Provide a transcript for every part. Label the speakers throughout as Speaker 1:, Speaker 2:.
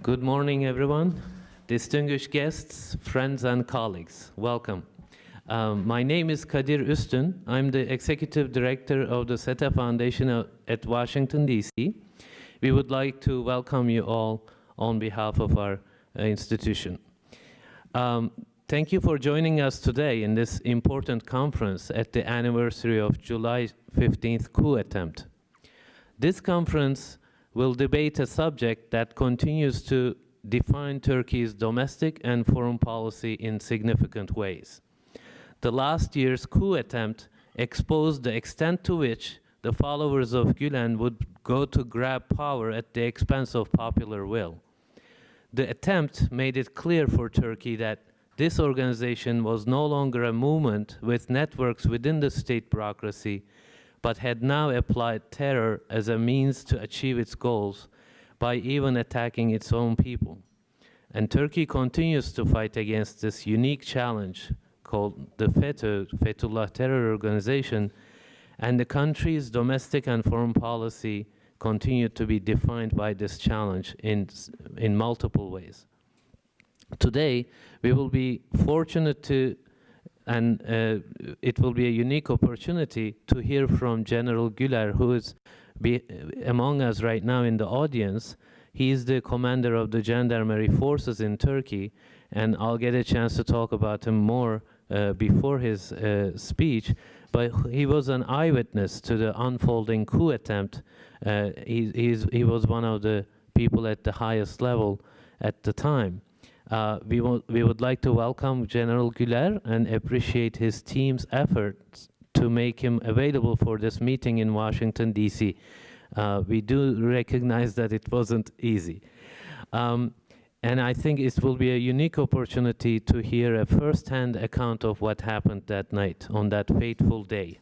Speaker 1: Good morning, everyone. Distinguished guests, friends, and colleagues, welcome. My name is Kadir Ustun. I'm the Executive Director of the SETA Foundation at Washington, D.C. We would like to welcome you all on behalf of our institution. Thank you for joining us today in this important conference at the anniversary of July 15th coup attempt. This conference will debate a subject that continues to define Turkey's domestic and foreign policy in significant ways. The last year's coup attempt exposed the extent to which the followers of Gülen would go to grab power at the expense of popular will. The attempt made it clear for Turkey that this organization was no longer a movement with networks within the state bureaucracy, but had now applied terror as a means to achieve its goals by even attacking its own people. And Turkey continues to fight against this unique challenge called the FETÖ, Fethullah Terror Organization, and the country's domestic and foreign policy continue to be defined by this challenge in multiple ways. Today, we will be fortunate to and it will be a unique opportunity to hear from General Güler, who is among us right now in the audience. He is the commander of the Gendarmerie forces in Turkey, and I'll get a chance to talk about him more before his speech. But he was an eyewitness to the unfolding coup attempt. He was one of the people at the highest level at the time. We would like to welcome General Güler and appreciate his team's efforts to make him available for this meeting in Washington, D.C. We do recognize that it wasn't easy. And I think it will be a unique opportunity to hear a first-hand account of what happened that night, on that fateful day.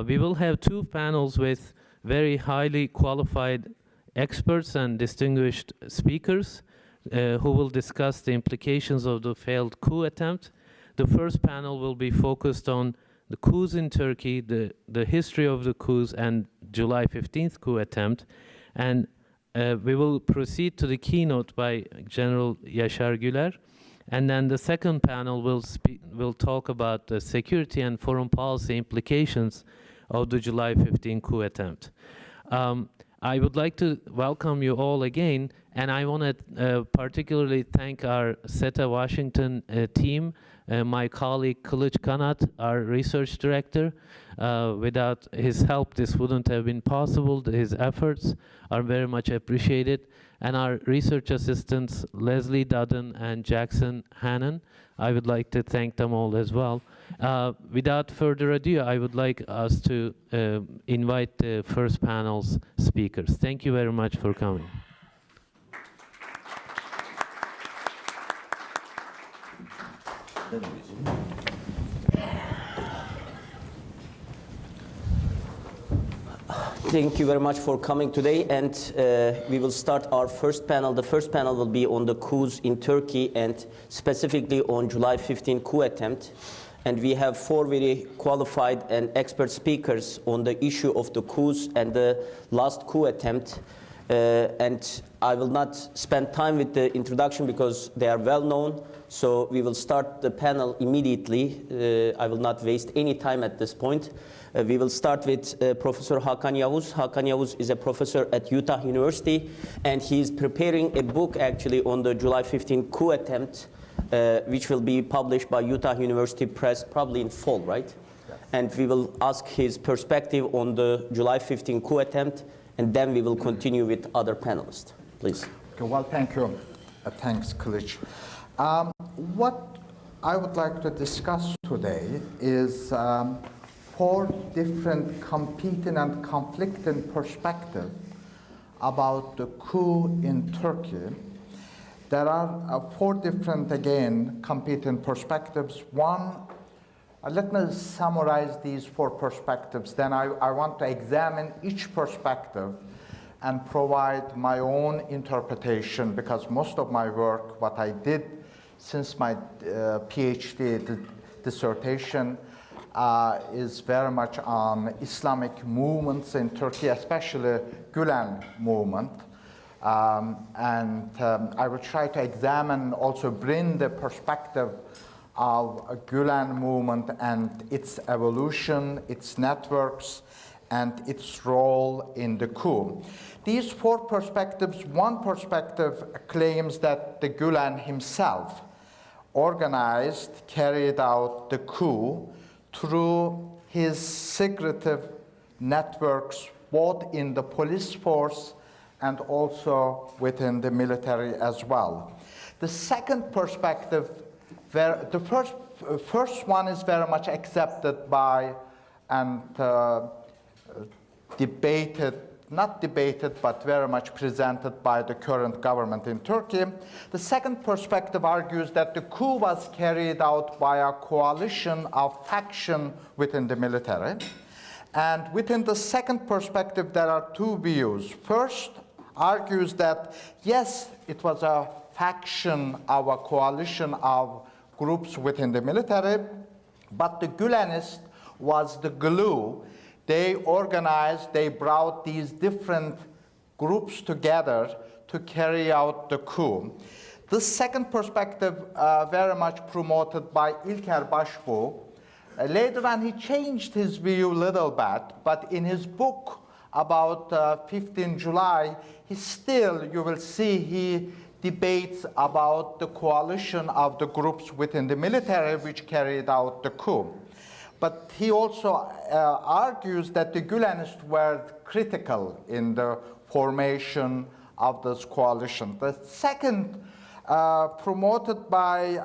Speaker 1: We will have two panels with very highly qualified experts and distinguished speakers who will discuss the implications of the failed coup attempt. The first panel will be focused on the coups in Turkey, the history of the coups and July 15th coup attempt. And we will proceed to the keynote by General Yaşar Güler. And then the second panel will talk about the security and foreign policy implications of the July 15th coup attempt. I would like to welcome you all again, and I want to particularly thank our SETA Washington team, my colleague Kılıç Kanat, our research director. Without his help, this wouldn't have been possible. His efforts are very much appreciated. And our research assistants, Leslie Dudden and Jackson Hannon, I would like to thank them all as well. Without further ado, I would like us to invite the first panel's speakers. Thank you very much for coming.
Speaker 2: Thank you very much for coming today, and we will start our first panel. The first panel will be on the coups in Turkey and specifically on July 15 coup attempt. And we have four very qualified and expert speakers on the issue of the coups and the last coup attempt. And I will not spend time with the introduction because they are well known. So we will start the panel immediately. I will not waste any time at this point. We will start with Professor Hakan Yavuz. Hakan Yavuz is a professor at Utah University, and he is preparing a book actually on the July 15 coup attempt, which will be published by Utah University Press probably in fall, right? Yes. And we will ask his perspective on the July 15 coup attempt, and then we will continue with other panelists. Please.
Speaker 3: Okay, well, thank you. Thanks, Kılıç. What I would like to discuss today is four different competing and conflicting perspectives about the coup in Turkey. There are four different, again, competing perspectives. One, let me summarize these four perspectives. Then I want to examine each perspective and provide my own interpretation, because most of my work, what I did since my PhD dissertation, is very much on Islamic movements in Turkey, especially Gülen movement. I will try to examine, also bring the perspective of a Gulen movement and its evolution, its networks, and its role in the coup. These four perspectives, one perspective claims that the Gulen himself organized, carried out the coup through his secretive networks, both in the police force and also within the military as well. The second perspective, the first one is very much accepted by and not debated, but very much presented by the current government in Turkey. The second perspective argues that the coup was carried out by a coalition of factions within the military. And within the second perspective, there are two views. First, argues that, yes, it was a faction of a coalition of groups within the military, but the Gülenists was the glue. They organized, they brought these different groups together to carry out the coup. The second perspective, very much promoted by İlker Başbuğ. Later on, he changed his view a little bit, but in his book about 15 July, he still, you will see, he debates about the coalition of the groups within the military which carried out the coup. But he also argues that the Gülenists were critical in the formation of this coalition. The second, promoted by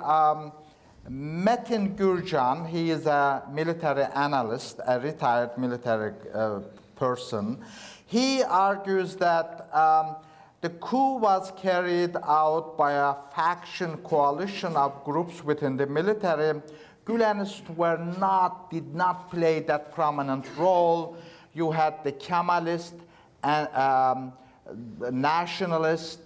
Speaker 3: Metin Gürcan, he is a military analyst, a retired military person. He argues that the coup was carried out by a faction coalition of groups within the military. Gülenists did not play that prominent role. You had the Kemalist and nationalist,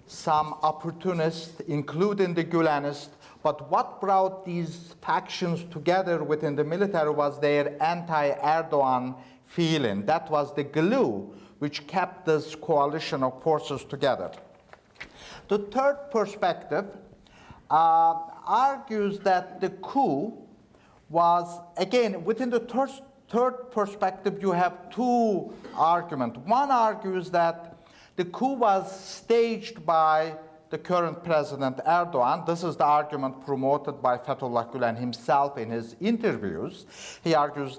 Speaker 3: some opportunists, including the Gülenists. But what brought these factions together within the military was their anti-Erdogan feeling. That was the glue which kept this coalition of forces together. The third perspective argues that the coup was, again, within the third perspective, you have two arguments. One argues that the coup was staged by the current President Erdogan. This is the argument promoted by Fethullah Gülen himself in his interviews. He argued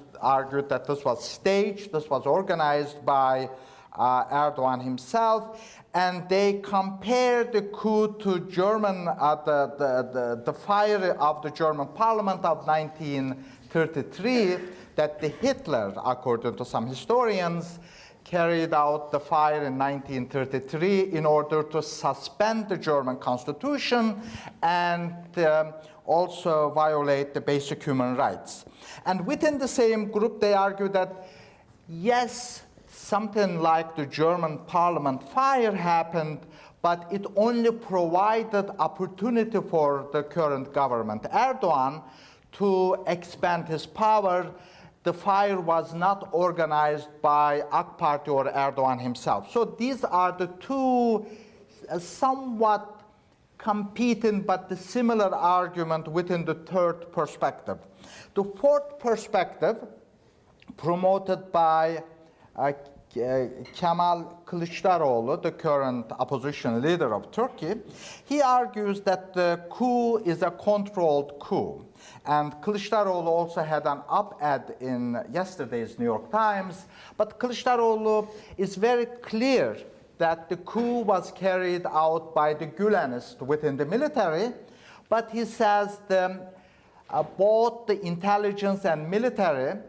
Speaker 3: that this was staged, this was organized by Erdogan himself, and they compared the coup to German, the fire of the German parliament of 1933, that the Hitler, according to some historians, carried out the fire in 1933 in order to suspend the German constitution and also violate the basic human rights. And within the same group, they argue that, yes, something like the German parliament fire happened, but it only provided opportunity for the current government, Erdogan, to expand his power. The fire was not organized by AK Party or Erdogan himself. So these are the two somewhat competing but the similar argument within the third perspective. The fourth perspective, promoted by Kemal Kılıçdaroğlu, the current opposition leader of Turkey, he argues that the coup is a controlled coup. And Kılıçdaroğlu also had an op-ed in yesterday's New York Times, but Kılıçdaroğlu is very clear that the coup was carried out by the Gülenists within the military, but he says both the intelligence and military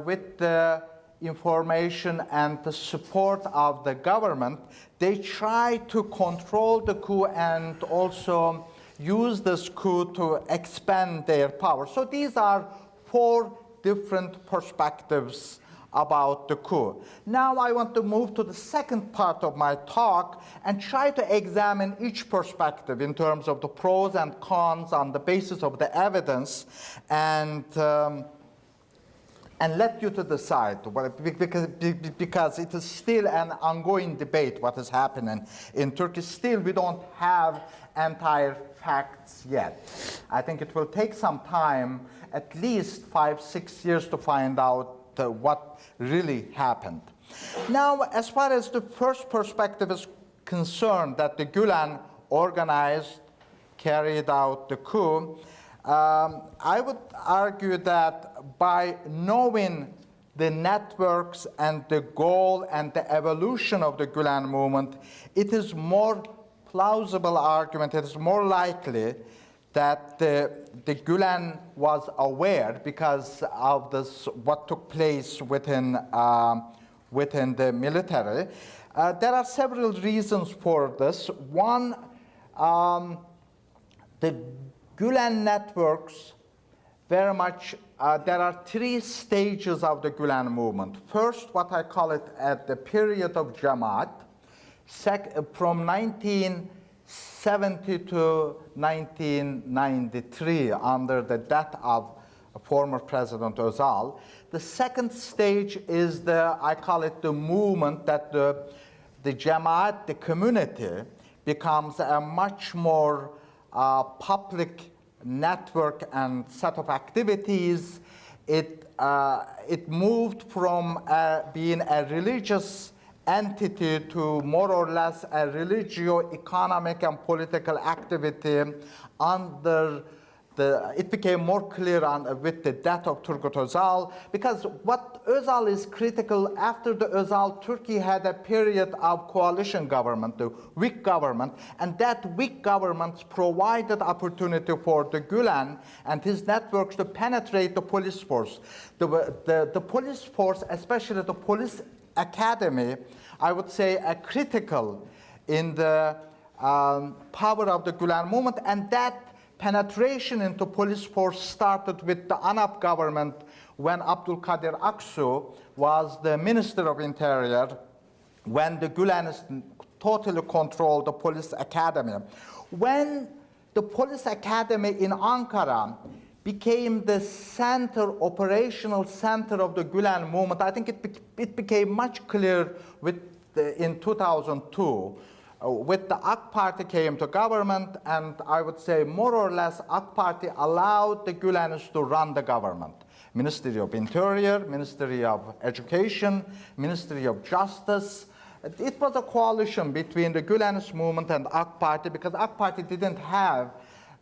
Speaker 3: with the information and the support of the government, they try to control the coup and also use this coup to expand their power. So these are four different perspectives about the coup. Now I want to move to the second part of my talk and try to examine each perspective in terms of the pros and cons on the basis of the evidence and and let you to decide, because it is still an ongoing debate what is happening in Turkey. Still, we don't have entire facts yet. I think it will take some time, at least 5-6 years, to find out what really happened. Now, as far as the first perspective is concerned, that the Gülen organized, carried out the coup, I would argue that by knowing the networks and the goal and the evolution of the Gülen movement, it is more plausible argument, it is more likely that the Gülen was aware because of this, what took place within the military. There are several reasons for this. One, the Gülen networks very much, there are 3 stages of the Gülen movement. First, what I call it at the period of Jamaat, from 1970 to 1993, under the death of former President Özal. The second stage is I call it the movement that the Jamaat, the community, becomes a much more public network and set of activities. It moved from being a religious entity to more or less a religio-economic and political activity under it became more clear with the death of Turgut Özal, because what Özal is critical, after the Özal, Turkey had a period of coalition government, the weak government, and that weak government provided opportunity for the Gülen and his networks to penetrate the police force. The police force, especially the police academy, I would say are critical in the power of the Gülen movement, and that penetration into police force started with the ANAP government when Abdülkadir Aksu was the Minister of Interior, when the Gülenists totally controlled the police academy. When the police academy in Ankara became the center, operational center of the Gülen movement, I think it became much clear in 2002. With the AK Party came to government, and I would say more or less AK Party allowed the Gülenists to run the government. Ministry of Interior, Ministry of Education, Ministry of Justice. It was a coalition between the Gülenist movement and AK Party, because AK Party didn't have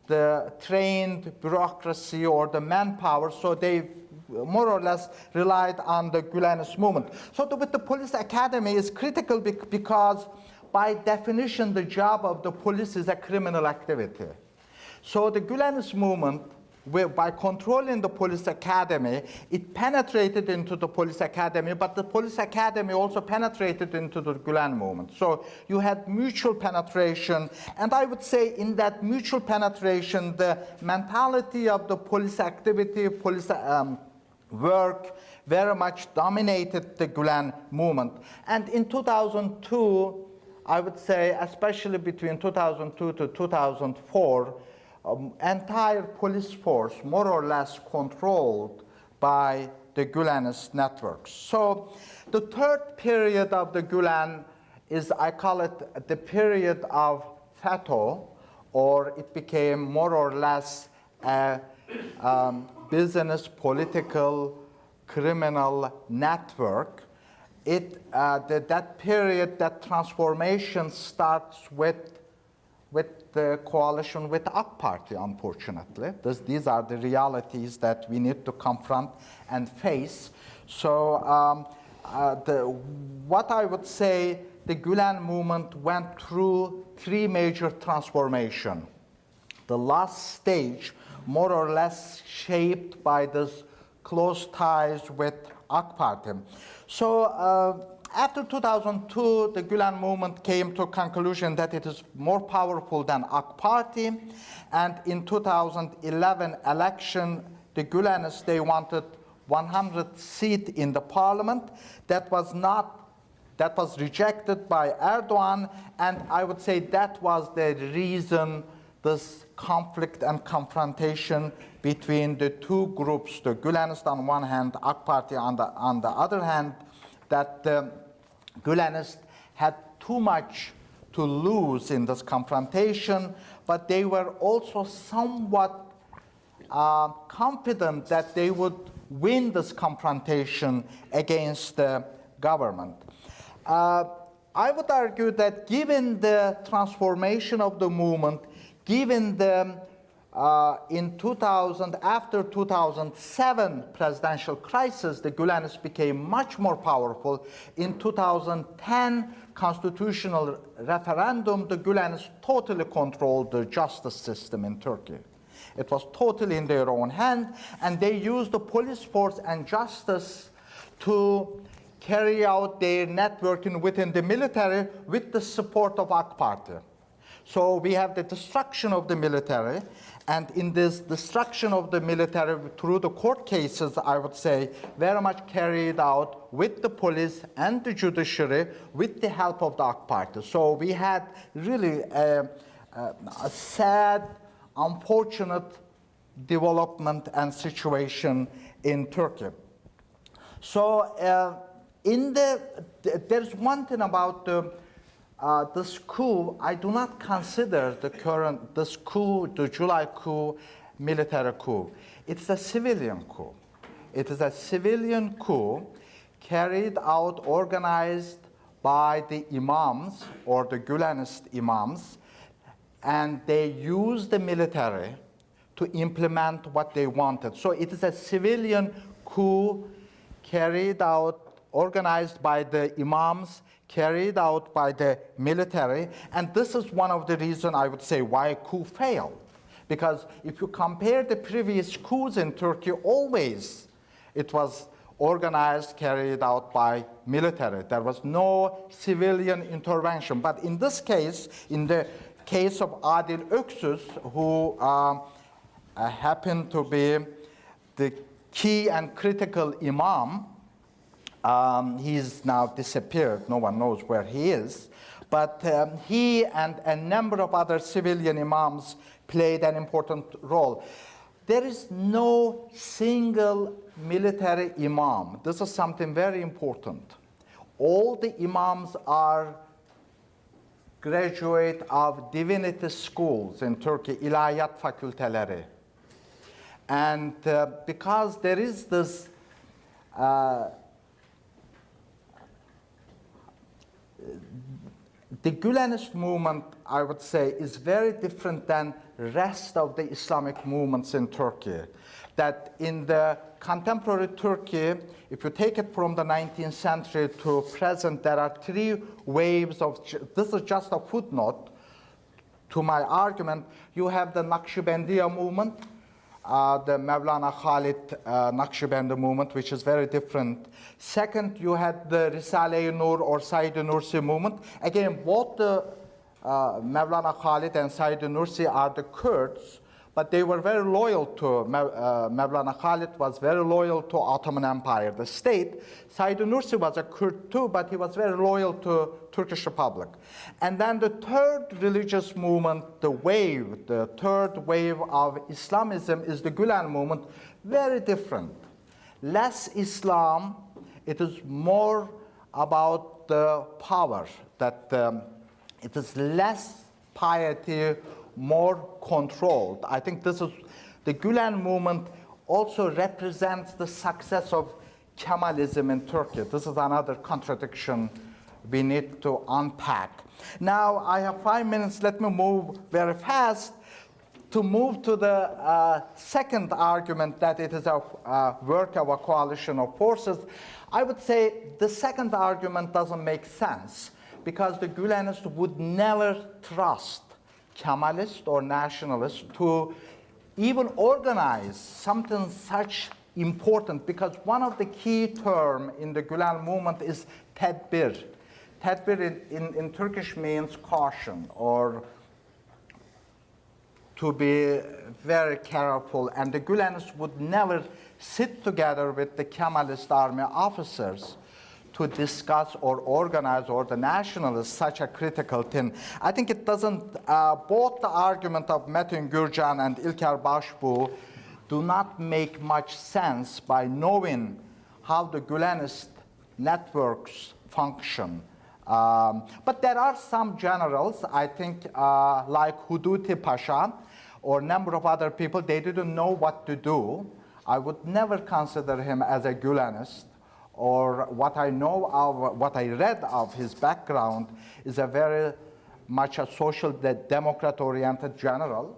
Speaker 3: the trained bureaucracy or the manpower, so they more or less relied on the Gülenist movement. So with the police academy is critical because by definition, the job of the police is a criminal activity. So the Gülenist movement, by controlling the police academy, it penetrated into the police academy, but the police academy also penetrated into the Gülen movement. So you had mutual penetration, and I would say in that mutual penetration, the mentality of the police activity, police work, very much dominated the Gülen movement. And in 2002, I would say, especially between 2002 to 2004, entire police force, more or less controlled by the Gülenist networks. So the third period of the Gülen is, I call it the period of FETÖ, or it became more or less a business, political, criminal network. That period, that transformation starts with the coalition with the AK Party, unfortunately. These are the realities that we need to confront and face. So what I would say, the Gülen movement went through 3 major transformations. The last stage, more or less shaped by this close ties with AK Party. So after 2002, the Gülen movement came to a conclusion that it is more powerful than AK Party. And in 2011 election, the Gülenists, they wanted 100 seats in the parliament. That was rejected by Erdogan. And I would say that was the reason, this conflict and confrontation between the two groups, the Gülenists on one hand, AK Party on the other hand, that the Gülenists had too much to lose in this confrontation, but they were also somewhat confident that they would win this confrontation against the government. I would argue that given the transformation of the movement, given the after 2007 presidential crisis, the Gülenists became much more powerful. In 2010 constitutional referendum, the Gülenists totally controlled the justice system in Turkey. It was totally in their own hand, and they used the police force and justice to carry out their networking within the military with the support of AK Party. So we have the destruction of the military, and in this destruction of the military through the court cases, I would say, very much carried out with the police and the judiciary with the help of the AK Party. So we had really a sad, unfortunate development and situation in Turkey. So there's one thing about this coup. I do not consider this coup, the July coup, military coup. It's a civilian coup. It is a civilian coup carried out, organized by the imams or the Gülenist imams, and they used the military to implement what they wanted. So it is a civilian coup carried out, organized by the imams, carried out by the military, and this is one of the reasons I would say why coup failed. Because if you compare the previous coups in Turkey, always it was organized, carried out by military. There was no civilian intervention. But in this case, in the case of Adil Öksüz, who happened to be the key and critical imam, he's now disappeared. No one knows where he is. But he and a number of other civilian imams played an important role. There is no single military imam. This is something very important. All the imams are graduate of divinity schools in Turkey, ilahiyat fakülteleri. And because there is this the Gülenist movement, I would say, is very different than rest of the Islamic movements in Turkey. That in the contemporary Turkey, if you take it from the 19th century to present, there are three waves of, this is just a footnote to my argument. You have the Naqshbandiya movement, the Mevlana Khalid Naqshbandi movement, which is very different. Second, you had the Risale-i Nur or Said-i Nursi movement. Again, both the Mevlana Khalid and Said-i Nursi are the Kurds, but they were very loyal to, Mevlana Khalid was very loyal to Ottoman Empire, the state. Said-i Nursi was a Kurd too, but he was very loyal to Turkish Republic. And then the third religious movement, the third wave of Islamism is the Gülen movement, very different. Less Islam, it is more about the power, that it is less piety, more controlled. I think this is, the Gülen movement also represents the success of Kemalism in Turkey. This is another contradiction we need to unpack. Now, I have 5 minutes. Let me move very fast to move to the second argument, that it is a work of a coalition of forces. I would say the second argument doesn't make sense, because the Gülenists would never trust Kemalist or nationalists to even organize something such important, because one of the key terms in the Gülen movement is tedbir. Tedbir in Turkish means caution, or to be very careful, and the Gülenists would never sit together with the Kemalist army officers to discuss or organize, or the nationalists, such a critical thing. I think it doesn't, both the argument of Metin Gürcan and İlker Başbuğ do not make much sense by knowing how the Gülenist networks function. But there are some generals, I think, like Huduti Pasha or a number of other people, they didn't know what to do. I would never consider him as a Gülenist, or what I know of, what I read of his background is a very much a social democrat-oriented general.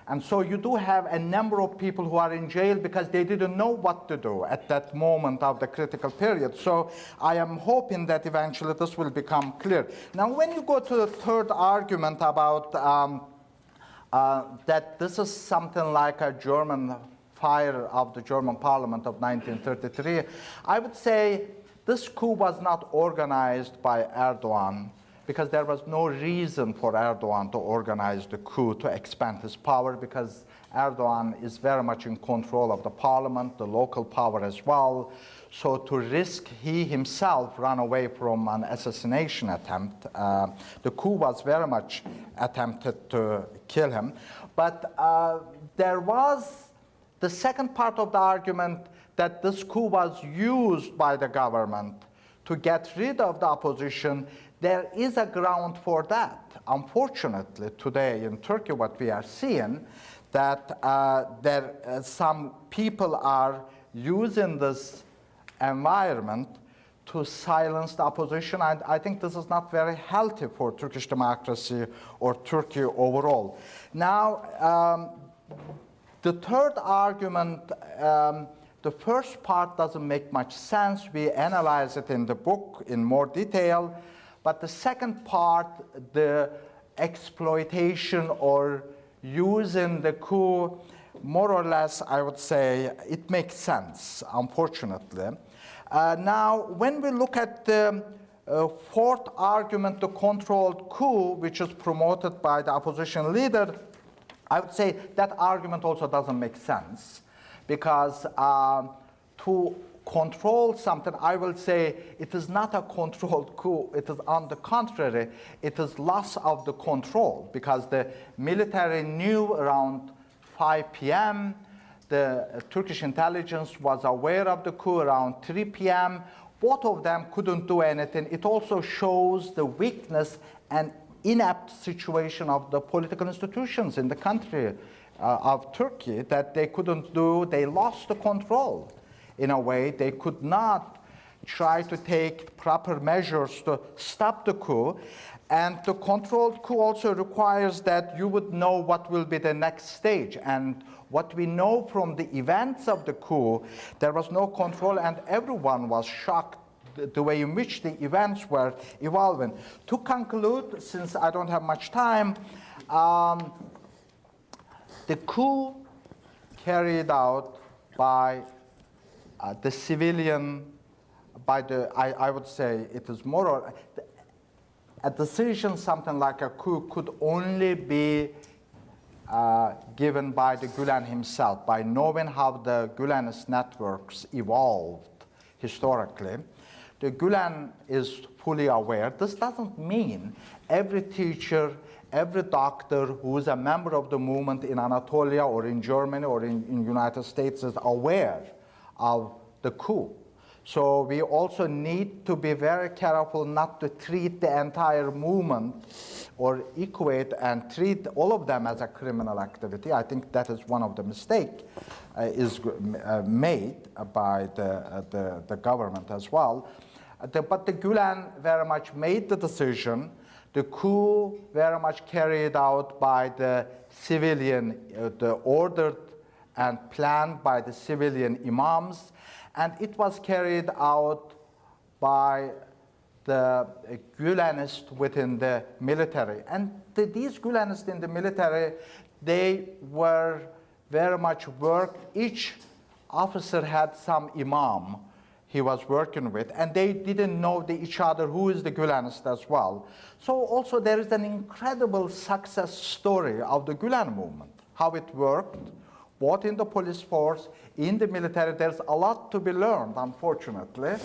Speaker 3: And so you do have a number of people who are in jail because they didn't know what to do at that moment of the critical period. So I am hoping that eventually this will become clear. Now, when you go to the third argument about that this is something like a German fire of the German parliament of 1933, I would say this coup was not organized by Erdogan, because there was no reason for Erdogan to organize the coup to expand his power, because Erdogan is very much in control of the parliament, the local power as well. So to risk he himself run away from an assassination attempt, the coup was very much attempted to kill him. But there was the second part of the argument that this coup was used by the government to get rid of the opposition. There is a ground for that. Unfortunately, today in Turkey, what we are seeing, that some people are using this environment to silence the opposition. And I think this is not very healthy for Turkish democracy or Turkey overall. Now, the third argument, the first part doesn't make much sense. We analyze it in the book in more detail. But the second part, the exploitation or using the coup, more or less, I would say, it makes sense, unfortunately. Now, when we look at the fourth argument, the controlled coup, which is promoted by the opposition leader, I would say that argument also doesn't make sense, because to control something, I will say it is not a controlled coup. It is on the contrary, it is loss of the control, because the military knew around 5 p.m., the Turkish intelligence was aware of the coup around 3 p.m. Both of them couldn't do anything. It also shows the weakness and inept situation of the political institutions in the country of Turkey, that they couldn't do, they lost the control. In a way, they could not try to take proper measures to stop the coup. And the controlled coup also requires that you would know what will be the next stage. And what we know from the events of the coup, there was no control, and everyone was shocked the way in which the events were evolving. To conclude, since I don't have much time, the coup carried out by the civilian, by the, I would say it is more or a decision, something like a coup, could only be given by the Gülen himself, by knowing how the Gülenist networks evolved historically. The Gülen is fully aware. This doesn't mean every teacher, every doctor who is a member of the movement in Anatolia or in Germany or in United States is aware of the coup. So we also need to be very careful not to treat the entire movement or equate and treat all of them as a criminal activity. I think that is one of the mistakes made by the government as well. But the Gülen very much made the decision. The coup very much carried out by the civilian, ordered and planned by the civilian imams, and it was carried out by the Gülenists within the military. And these Gülenists in the military, they were very much worked. Each officer had some imam he was working with, and they didn't know each other who is the Gülenist as well. So also there is an incredible success story of the Gülen movement, how it worked, both in the police force, in the military. There's a lot to be learned, unfortunately.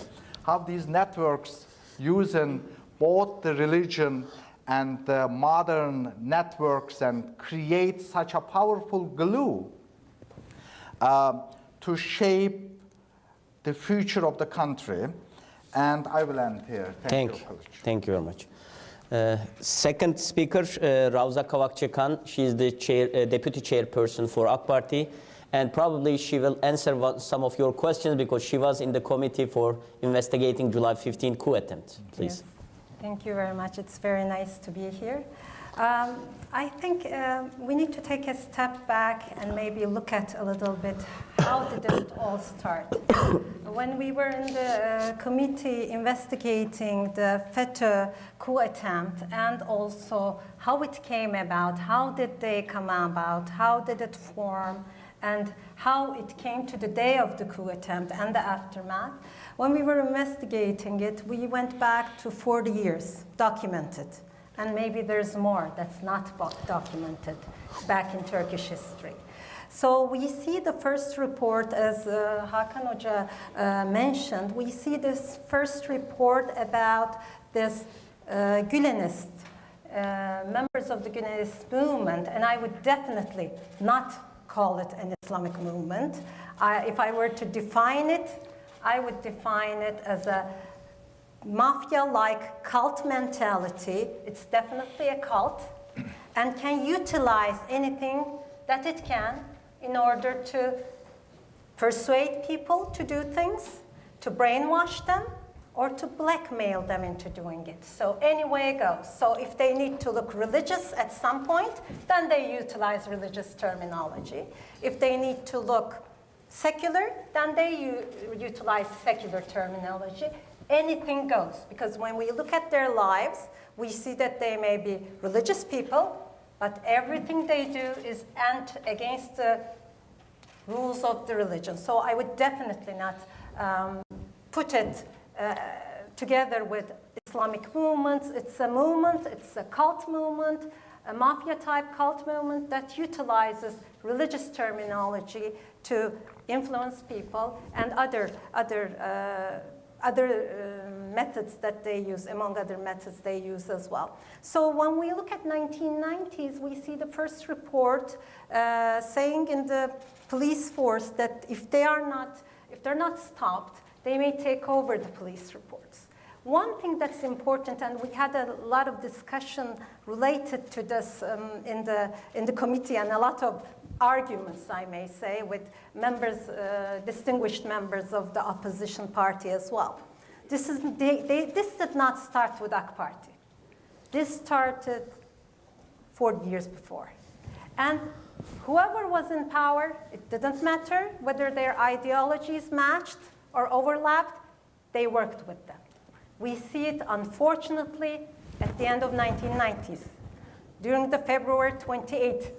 Speaker 3: how these networks using both the religion and the modern networks and create such a powerful glue to shape the future of the country. And I will end here. Thank you.
Speaker 2: Thank you very much. Second speaker, Ravza Kavakci. She is the deputy chairperson for AK Party, and probably she will answer some of your questions because she was in the committee for investigating July 15 coup attempt. Please.
Speaker 4: Yes. Thank you very much. It's very nice to be here. I think we need to take a step back and maybe look at a little bit how did it all start. When we were in the committee investigating the SETA coup attempt and also how it came about, how did they come about, how did it form, and how it came to the day of the coup attempt and the aftermath, when we were investigating it, we went back to 40 years, documented. And maybe there's more that's not documented back in Turkish history. So we see the first report, as Hakan Hoca mentioned, we see this first report about this Gülenist, members of the Gülenist movement, and I would definitely not call it an Islamic movement. If I were to define it, I would define it as a mafia-like cult mentality. It's definitely a cult and can utilize anything that it can in order to persuade people to do things, to brainwash them, or to blackmail them into doing it. So any way it goes. So if they need to look religious at some point, then they utilize religious terminology. If they need to look secular, then they utilize secular terminology. Anything goes, because when we look at their lives, we see that they may be religious people, but everything they do is against the rules of the religion. So I would definitely not put it together with Islamic movements. It's a movement, it's a cult movement, a mafia-type cult movement that utilizes religious terminology to influence people and other methods that they use, among other methods they use as well. So when we look at 1990s, we see the first report saying in the police force that if they're not stopped, they may take over the police reports. One thing that's important, and we had a lot of discussion related to this in the committee, and a lot of arguments, I may say, with members, distinguished members of the opposition party as well. This did not start with AK Party. This started 40 years before. And whoever was in power, it didn't matter whether their ideologies matched or overlapped, they worked with them. We see it, unfortunately, at the end of 1990s, during the February 28th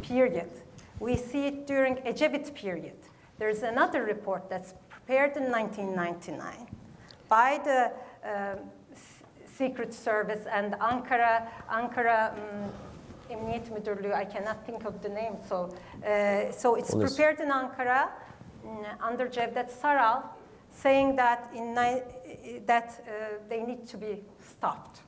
Speaker 4: period. We see it during Ecevit period. There's another report that's prepared in 1999 by the Secret Service and Ankara Emniyet Müdürlüğü, I cannot think of the name. So it's prepared in Ankara under Cevdet Saral, saying that they need to be stopped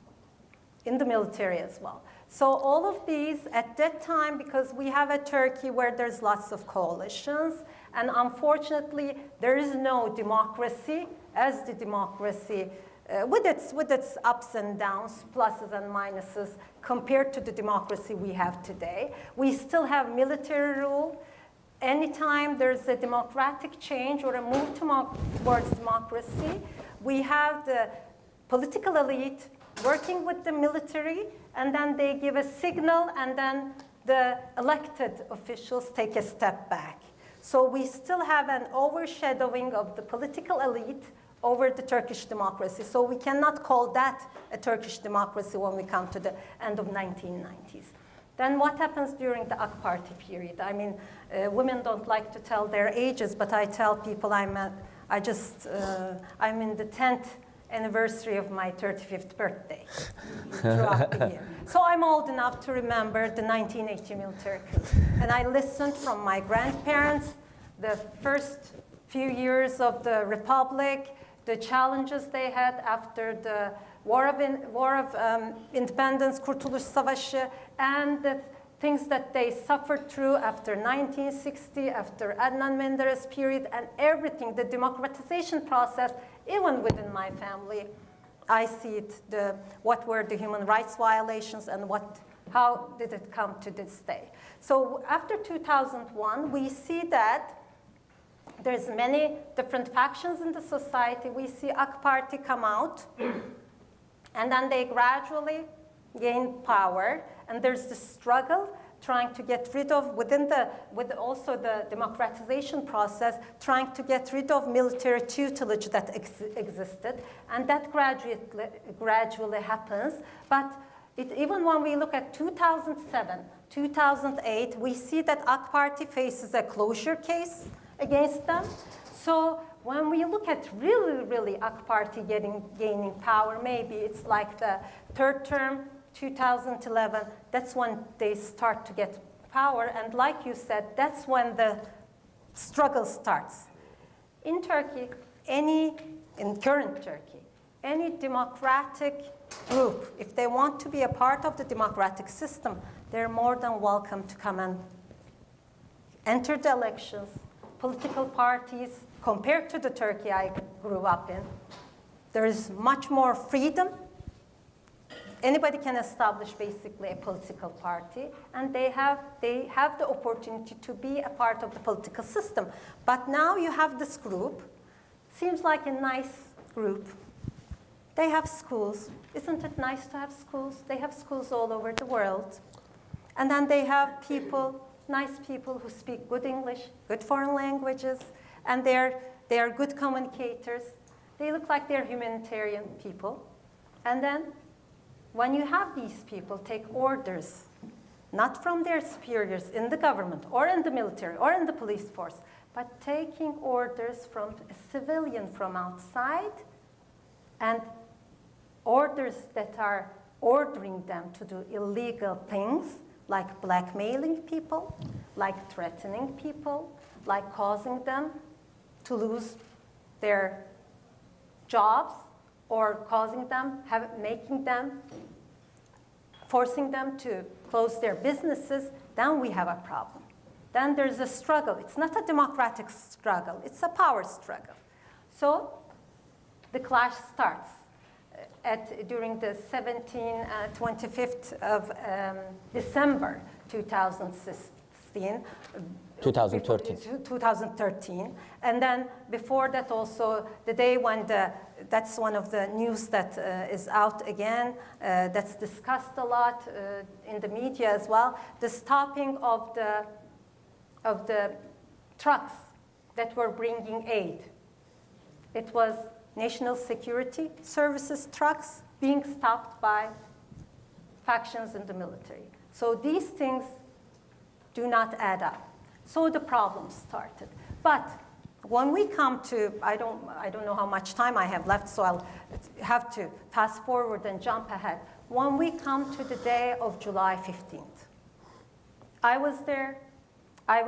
Speaker 4: in the military as well. So all of these, at that time, because we have a Turkey where there's lots of coalitions, and unfortunately, there is no democracy, as the democracy, with its ups and downs, pluses and minuses, compared to the democracy we have today. We still have military rule. Anytime there's a democratic change or a move towards democracy, we have the political elite working with the military, and then they give a signal, and then the elected officials take a step back. So we still have an overshadowing of the political elite over the Turkish democracy. So we cannot call that a Turkish democracy when we come to the end of 1990s. Then what happens during the AK Party period? I mean, women don't like to tell their ages, but I tell people I'm in the 10th anniversary of my 35th birthday throughout the year. So I'm old enough to remember the 1980 military coup. And I listened from my grandparents the first few years of the Republic, the challenges they had after the War of Independence, Kurtuluş Savaşı, and the things that they suffered through after 1960, after Adnan Menderes period, and everything, the democratization process, even within my family, I see it, what were the human rights violations and how did it come to this day. So after 2001, we see that there's many different factions in the society. We see AK Party come out, and then they gradually gain power, and there's this struggle trying to get rid of, with also the democratization process, trying to get rid of military tutelage that existed, and that gradually happens. But even when we look at 2007, 2008, we see that AK Party faces a closure case against them. So when we look at really AK Party gaining power, maybe it's like the third term, 2011, that's when they start to get power. And like you said, that's when the struggle starts. In Turkey, in current Turkey, any democratic group, if they want to be a part of the democratic system, they're more than welcome to come and enter the elections. Political parties, compared to the Turkey I grew up in, there is much more freedom. Anybody can establish basically a political party, and they have the opportunity to be a part of the political system. But now you have this group, seems like a nice group. They have schools. Isn't it nice to have schools? They have schools all over the world. And then they have nice people who speak good English, good foreign languages, and they are good communicators. They look like they're humanitarian people. And then when you have these people take orders, not from their superiors in the government or in the military or in the police force, but taking orders from a civilian from outside, and orders that are ordering them to do illegal things, like blackmailing people, like threatening people, like causing them to lose their jobs, or forcing them to close their businesses, then we have a problem. Then there's a struggle. It's not a democratic struggle, it's a power struggle. So the clash starts during the 25th of December 2013. 2013. And then before that also, the day when that's one of the news that is out again, that's discussed a lot in the media as well, the stopping of the trucks that were bringing aid. It was National Security Services trucks being stopped by factions in the military. So these things do not add up. So the problem started. But when we come to, I don't know how much time I have left, so I'll have to fast forward and jump ahead. When we come to the day of July 15th, I was there. I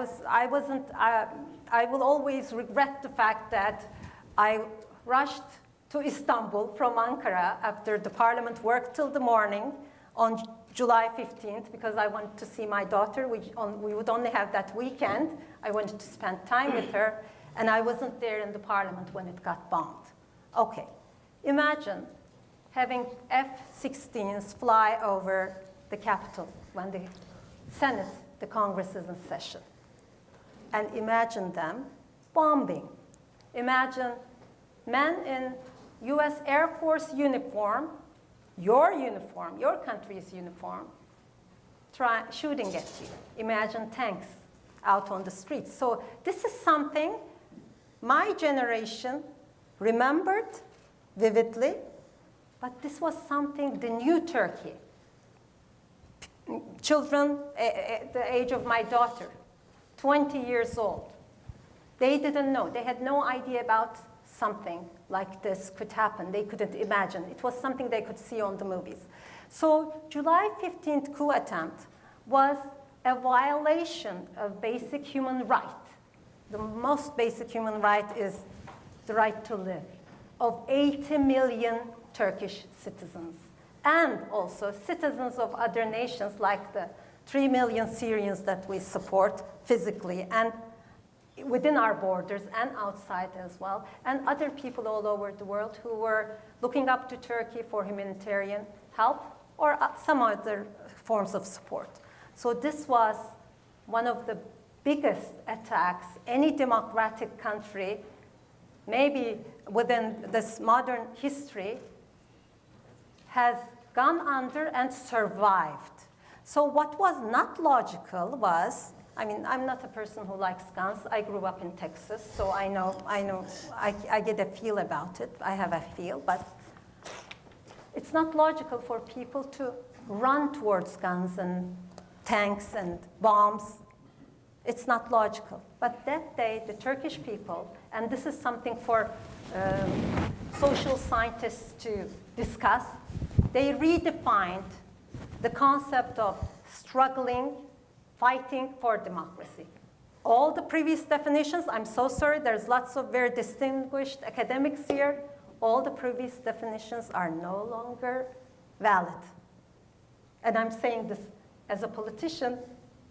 Speaker 4: will always regret the fact that I rushed to Istanbul from Ankara after the parliament worked till the morning on July 15th, because I wanted to see my daughter. We would only have that weekend. I wanted to spend time with her, and I wasn't there in the parliament when it got bombed. Okay, imagine having F-16s fly over the Capitol when the Senate, the Congress is in session. And imagine them bombing. Imagine men in US Air Force uniform, your country's uniform, shooting at you. Imagine tanks out on the streets. So this is something my generation remembered vividly, but this was something the new Turkey. Children at the age of my daughter, 20 years old, they didn't know. They had no idea about something like this could happen. They couldn't imagine. It was something they could see on the movies. So July 15th coup attempt was a violation of basic human right. The most basic human right is the right to live. of 80 million Turkish citizens, and also citizens of other nations like the 3 million Syrians that we support physically and within our borders and outside as well, and other people all over the world who were looking up to Turkey for humanitarian help or some other forms of support. So this was one of the biggest attacks any democratic country, maybe within this modern history, has gone under and survived. So what was not logical was, I mean, I'm not a person who likes guns. I grew up in Texas, so I get a feel about it. I have a feel, but it's not logical for people to run towards guns and tanks and bombs. It's not logical. But that day, the Turkish people, and this is something for social scientists to discuss, they redefined the concept of struggling, fighting for democracy. All the previous definitions, I'm so sorry, there's lots of very distinguished academics here. All the previous definitions are no longer valid. And I'm saying this as a politician,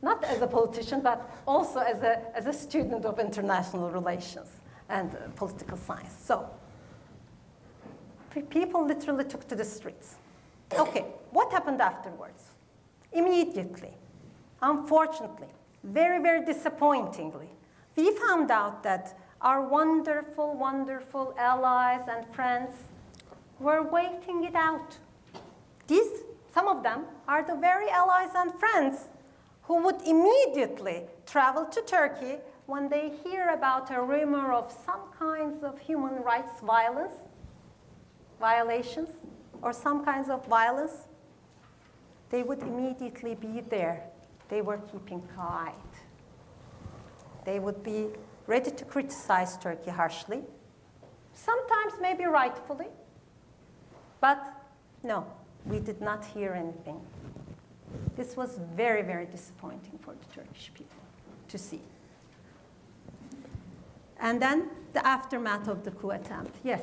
Speaker 4: not as a politician, but also as a student of international relations and political science. So people literally took to the streets. Okay, what happened afterwards? Immediately, unfortunately, very, very disappointingly, we found out that our wonderful, wonderful allies and friends were waiting it out. Some of them are the very allies and friends who would immediately travel to Turkey when they hear about a rumor of some kinds of human rights violations, or some kinds of violence. They would immediately be there. They were keeping quiet. They would be ready to criticize Turkey harshly, sometimes maybe rightfully, but no, we did not hear anything. This was very, very disappointing for the Turkish people to see. And then the aftermath of the coup attempt. Yes,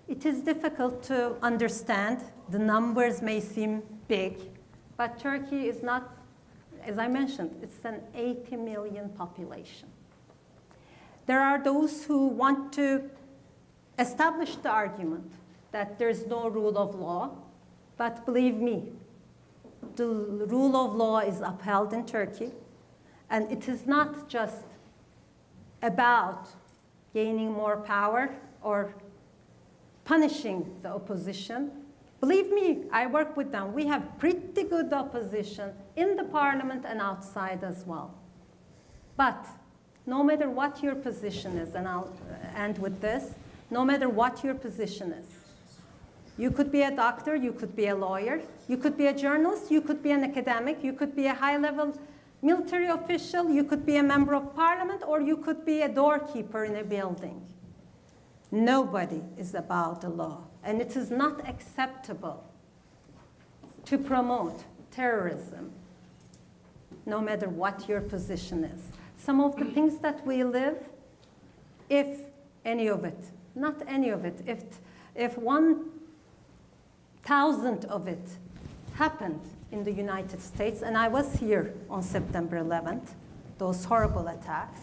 Speaker 4: it is difficult to understand. The numbers may seem big, but Turkey is not, as I mentioned, it's an 80 million population. There are those who want to establish the argument that there's no rule of law, but believe me, the rule of law is upheld in Turkey, and it is not just about gaining more power or punishing the opposition. Believe me, I work with them. We have pretty good opposition in the parliament and outside as well. But no matter what your position is, and I'll end with this, no matter what your position is, you could be a doctor, you could be a lawyer, you could be a journalist, you could be an academic, you could be a high-level military official, you could be a member of parliament, or you could be a doorkeeper in a building. Nobody is above the law, and it is not acceptable to promote terrorism, no matter what your position is. Some of the things that we live, if any of it, not any of it, if 1,000 of it happened in the United States, and I was here on September 11th, those horrible attacks,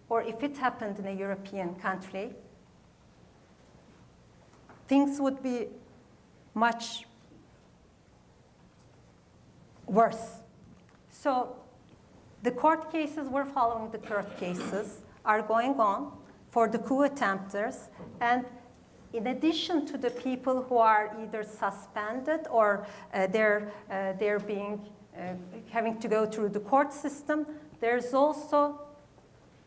Speaker 4: or if it happened in a European country, things would be much worse. So the court cases, we're following the court cases, are going on for the coup attempters, and in addition to the people who are either suspended or they're being having to go through the court system, there's also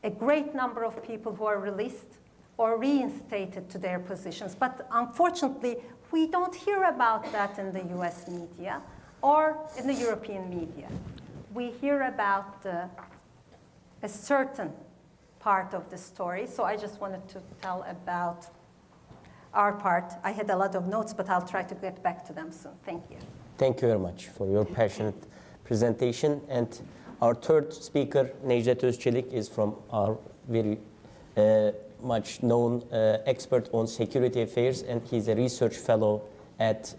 Speaker 4: a great number of people who are released or reinstated to their positions. But unfortunately, we don't hear about that in the US media or in the European media. We hear about a certain part of the story. So I just wanted to tell about our part. I had a lot of notes, but I'll try to get back to them soon. Thank you.
Speaker 2: Thank you very much for your passionate presentation. And our third speaker, Necdet Ozcelik, is from our very much known expert on security affairs, and he's a research fellow at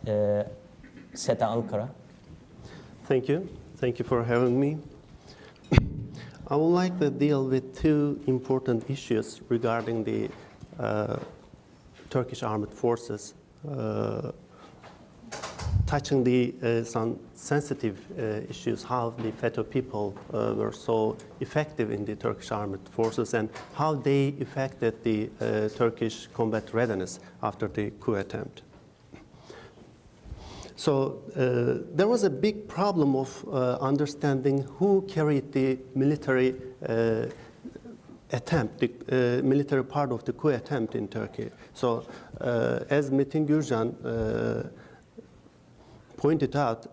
Speaker 2: SETA Ankara.
Speaker 5: Thank you. Thank you for having me. I would like to deal with two important issues regarding the Turkish armed forces, touching some sensitive issues, how the FETÖ people were so effective in the Turkish armed forces and how they affected the Turkish combat readiness after the coup attempt. So there was a big problem of understanding who carried the military attempt, the military part of the coup attempt in Turkey. So as Metin Gürcan pointed out,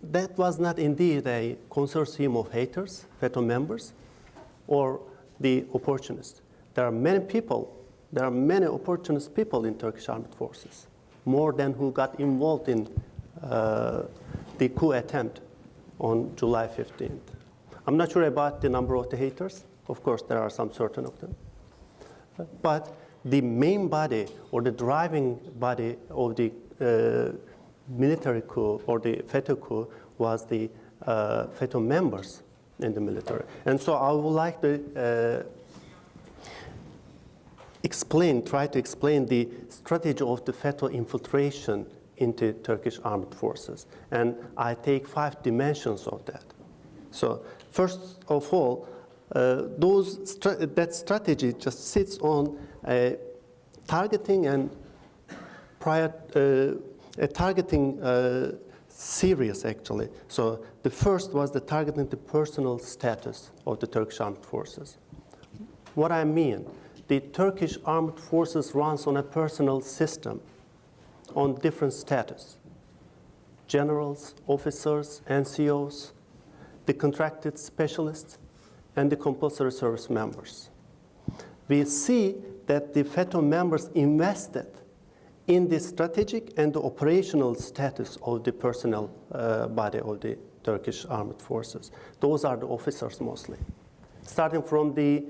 Speaker 5: that was not indeed a consortium of haters, FETÖ members, or the opportunists. There are many people, there are many opportunist people in Turkish armed forces, more than who got involved in the coup attempt on July 15th. I'm not sure about the number of the haters. Of course, there are some certain of them. But the main body or the driving body of the military coup or the FETÖ coup was the FETÖ members in the military. And so I would like to try to explain the strategy of the FETÖ infiltration into Turkish armed forces. And I take 5 dimensions of that. So first of all, that strategy just sits on targeting and targeting series, actually. So the first was the targeting the personal status of the Turkish armed forces. What I mean, the Turkish armed forces runs on a personal system on different status. Generals, officers, NCOs, the contracted specialists, and the compulsory service members. We see that the FETÖ members invested in the strategic and the operational status of the personnel body of the Turkish armed forces. Those are the officers mostly. Starting from the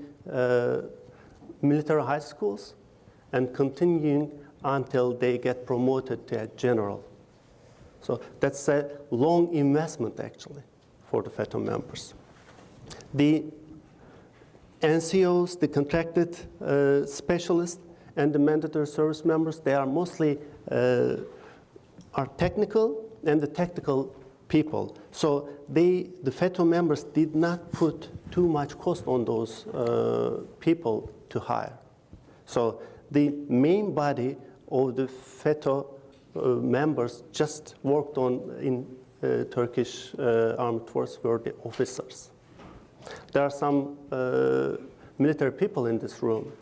Speaker 5: military high schools and continuing until they get promoted to a general. So that's a long investment, actually, for the FETÖ members. The NCOs, the contracted specialists, and the mandatory service members, they are mostly are technical and the tactical people. So the FETÖ members did not put too much cost on those people to hire. So the main body of the FETÖ members just worked on in Turkish armed force were the officers. There are some military people in this room,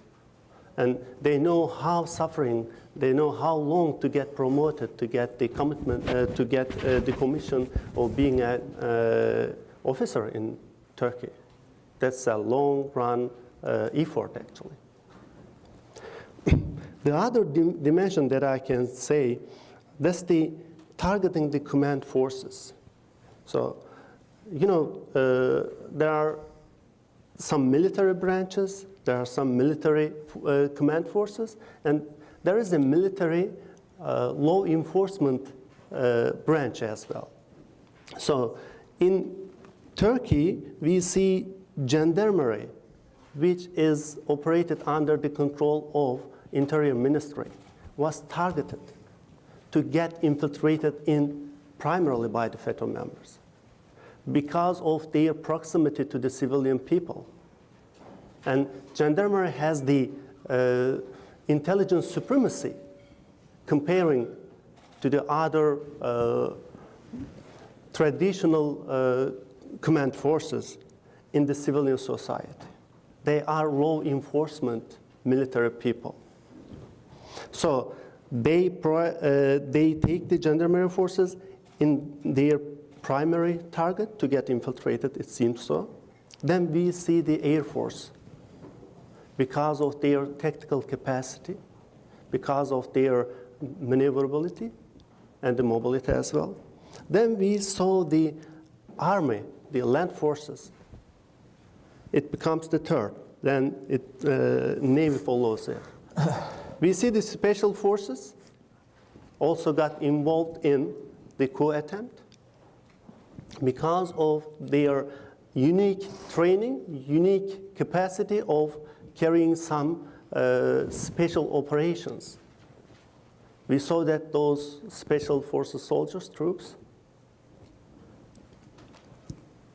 Speaker 5: and they know how suffering, they know how long to get promoted, to get the commitment, to get the commission of being an officer in Turkey. That's a long-run effort, actually. The other dimension that I can say, that's the targeting the command forces. So, you know, there are some military branches, there are some military command forces, and there is a military law enforcement branch as well. So in Turkey, we see gendarmerie, which is operated under the control of Interior Ministry, was targeted to get infiltrated in primarily by the FETÖ members because of their proximity to the civilian people. And gendarmerie has the intelligence supremacy comparing to the other traditional command forces in the civilian society. They are law enforcement military people. So they take the gendarmerie forces in their primary target to get infiltrated, it seems so. Then we see the Air Force because of their tactical capacity, because of their maneuverability and the mobility as well. Then we saw the Army, the land forces. It becomes the third. then Navy follows it. We see the special forces also got involved in the coup attempt because of their unique training, unique capacity of carrying some special operations. We saw that those special forces soldiers, troops,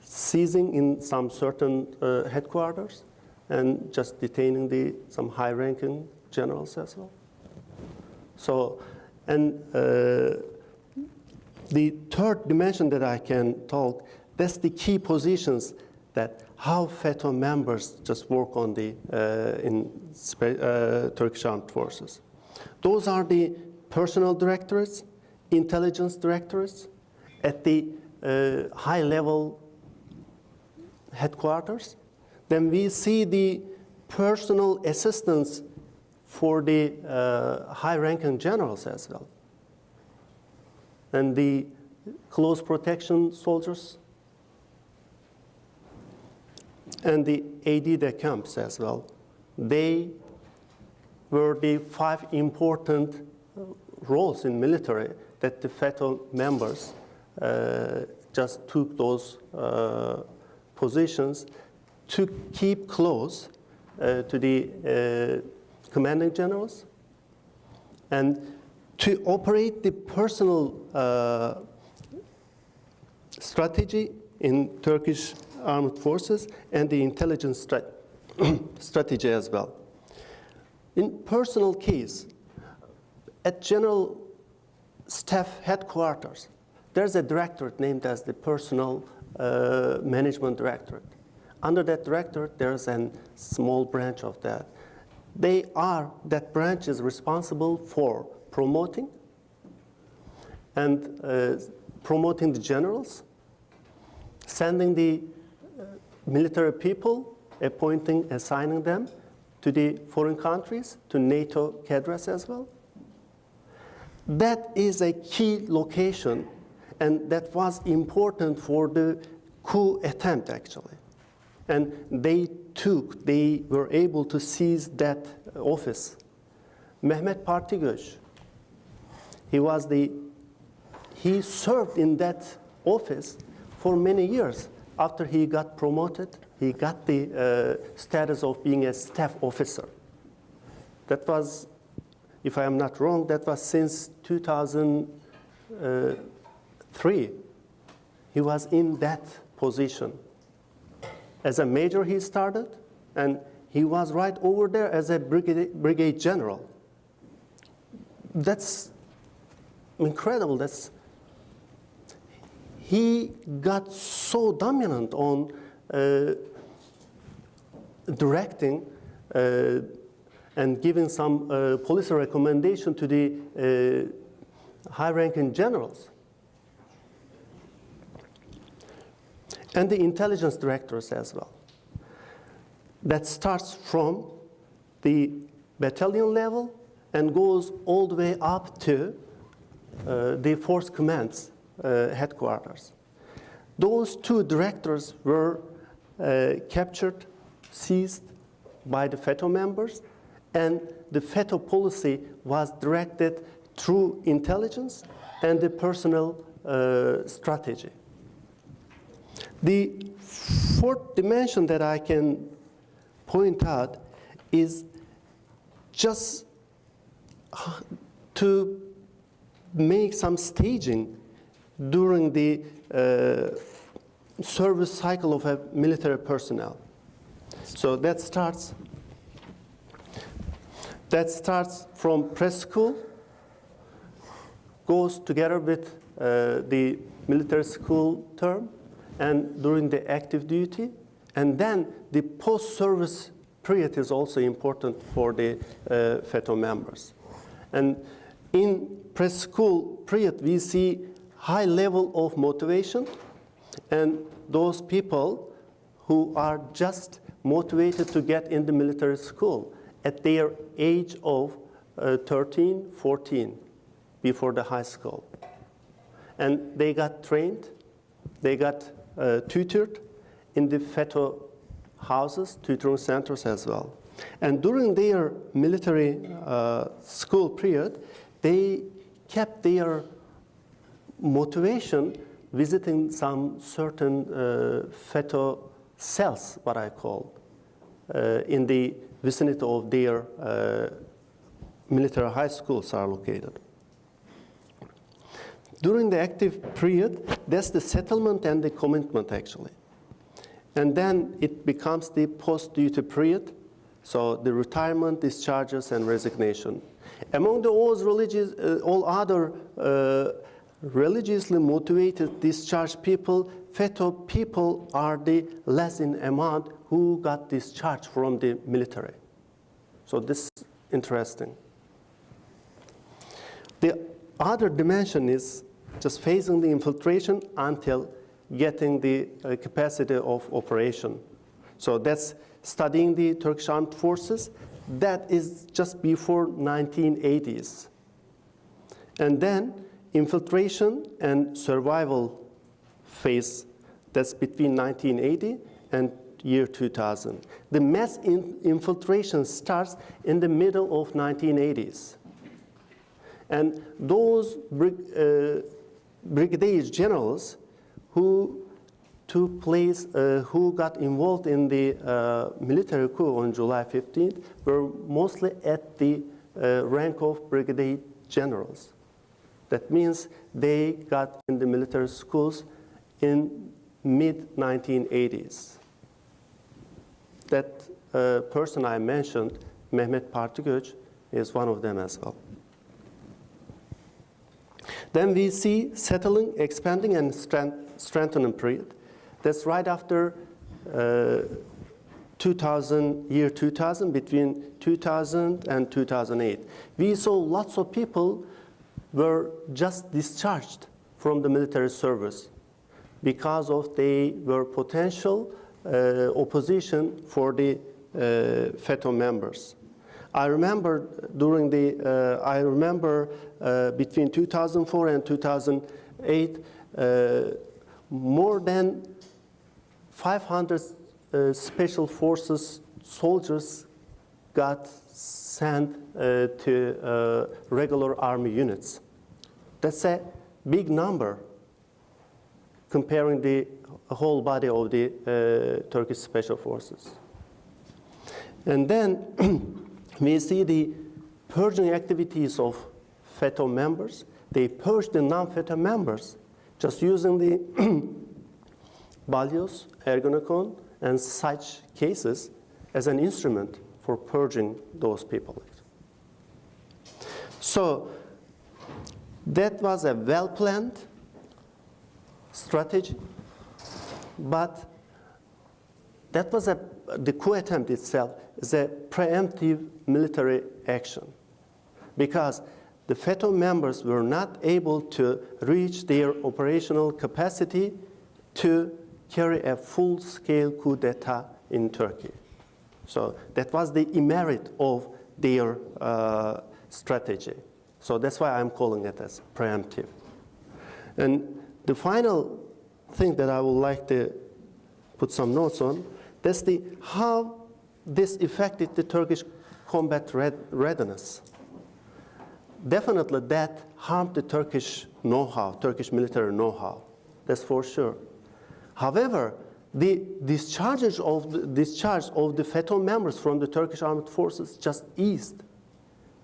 Speaker 5: seizing in some certain headquarters and just detaining some high-ranking generals as well. So, and the third dimension that I can talk, that's the key positions that how FETÖ members just work on the Turkish armed forces. Those are the personnel directorates, intelligence directorates at the high-level headquarters. Then we see the personal assistance for the high-ranking generals as well. And the close protection soldiers and the AD de camps as well. They were the 5 important roles in military that the FETÖ members just took those positions to keep close to the commanding generals and to operate the personal strategy in Turkish armed forces and the intelligence strategy as well. In personal case, at General Staff Headquarters, there's a directorate named as the Personnel Management Directorate. Under that directorate, there's a small branch of that. That branch is responsible for promoting and promoting the generals, sending the military people, assigning them to the foreign countries, to NATO cadres as well. That is a key location, and that was important for the coup attempt, actually. And they were able to seize that office. Mehmet Partigöz, he served in that office for many years. After he got promoted, he got the status of being a staff officer. That was, if I am not wrong, that was since 2003. He was in that position. As a major he started, and he was right over there as a brigade general. That's incredible. He got so dominant on directing and giving some policy recommendation to the high-ranking generals. And the intelligence directors as well. That starts from the battalion level and goes all the way up to the force commands headquarters. Those 2 directors were captured, seized by the FETÖ members, and the FETÖ policy was directed through intelligence and the personnel strategy. The 4th dimension that I can point out is just to make some staging during the service cycle of a military personnel. So that starts from press school, goes together with the military school term, and during the active duty, and then the post-service period is also important for the FETÖ members. And in pre-school period, we see high level of motivation, and those people who are just motivated to get in the military school at their age of 13, 14, before the high school. And they got trained, they got tutored in the FETÖ houses, tutoring centers as well. And during their military school period, they kept their motivation visiting some certain FETO cells, what I call, in the vicinity of their military high schools are located. During the active period, that's the settlement and the commitment actually. And then it becomes the post-duty period, so the retirement, discharges, and resignation. Among all other religiously motivated discharged people, FETO people are the less in amount who got discharged from the military. So this is interesting. The other dimension is just phasing the infiltration until getting the capacity of operation. So that's studying the Turkish armed forces. That is just before 1980s. And then infiltration and survival phase, that's between 1980 and year 2000. The mass infiltration starts in the middle of 1980s. And those brigadier generals who took place, who got involved in the military coup on July 15th were mostly at the rank of brigadier generals. That means they got in the military schools in mid-1980s. That person I mentioned, Mehmet Partigöç, is one of them as well. Then we see settling, expanding, and strengthening period. That's right after 2000, year 2000, between 2000 and 2008. We saw lots of people were just discharged from the military service because of they were potential opposition for the FETO members. I remember during the, between 2004 and 2008, more than 500 special forces soldiers got sent to regular army units. That's a big number comparing the whole body of the Turkish special forces. And then we see the purging activities of FETO members. They purged the non-FETO members just using the Balyoz, Ergenekon, and such cases as an instrument for purging those people. So that was a well-planned strategy, but that was the coup attempt itself is a preemptive military action because the FETO members were not able to reach their operational capacity to carry a full-scale coup d'etat in Turkey. So that was the merit of their strategy. So that's why I'm calling it as preemptive. And the final thing that I would like to put some notes on, that's how this affected the Turkish combat readiness. Definitely that harmed the Turkish know-how, Turkish military know-how, that's for sure. However, the discharge of the FETO members from the Turkish armed forces just eased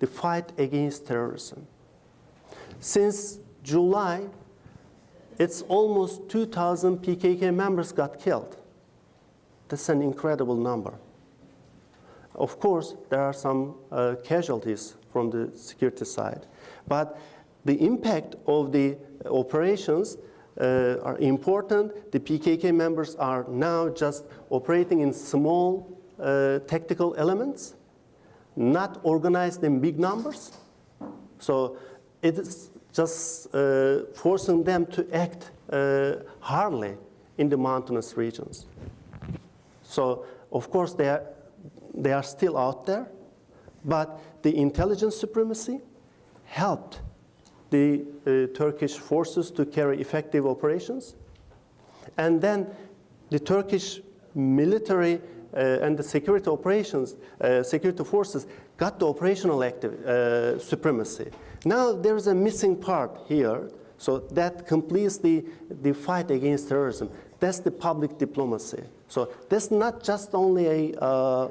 Speaker 5: the fight against terrorism. Since July, it's almost 2,000 PKK members got killed. That's an incredible number. Of course, there are some casualties from the security side, but the impact of the operations are important. The PKK members are now just operating in small tactical elements, not organized in big numbers. So it is just forcing them to act hardly in the mountainous regions. So of course they are still out there, but the intelligence supremacy helped the Turkish forces to carry effective operations. And then the Turkish military and the security operations, security forces got the operational supremacy. Now there's a missing part here, so that completes the fight against terrorism. That's the public diplomacy. So that's not just only a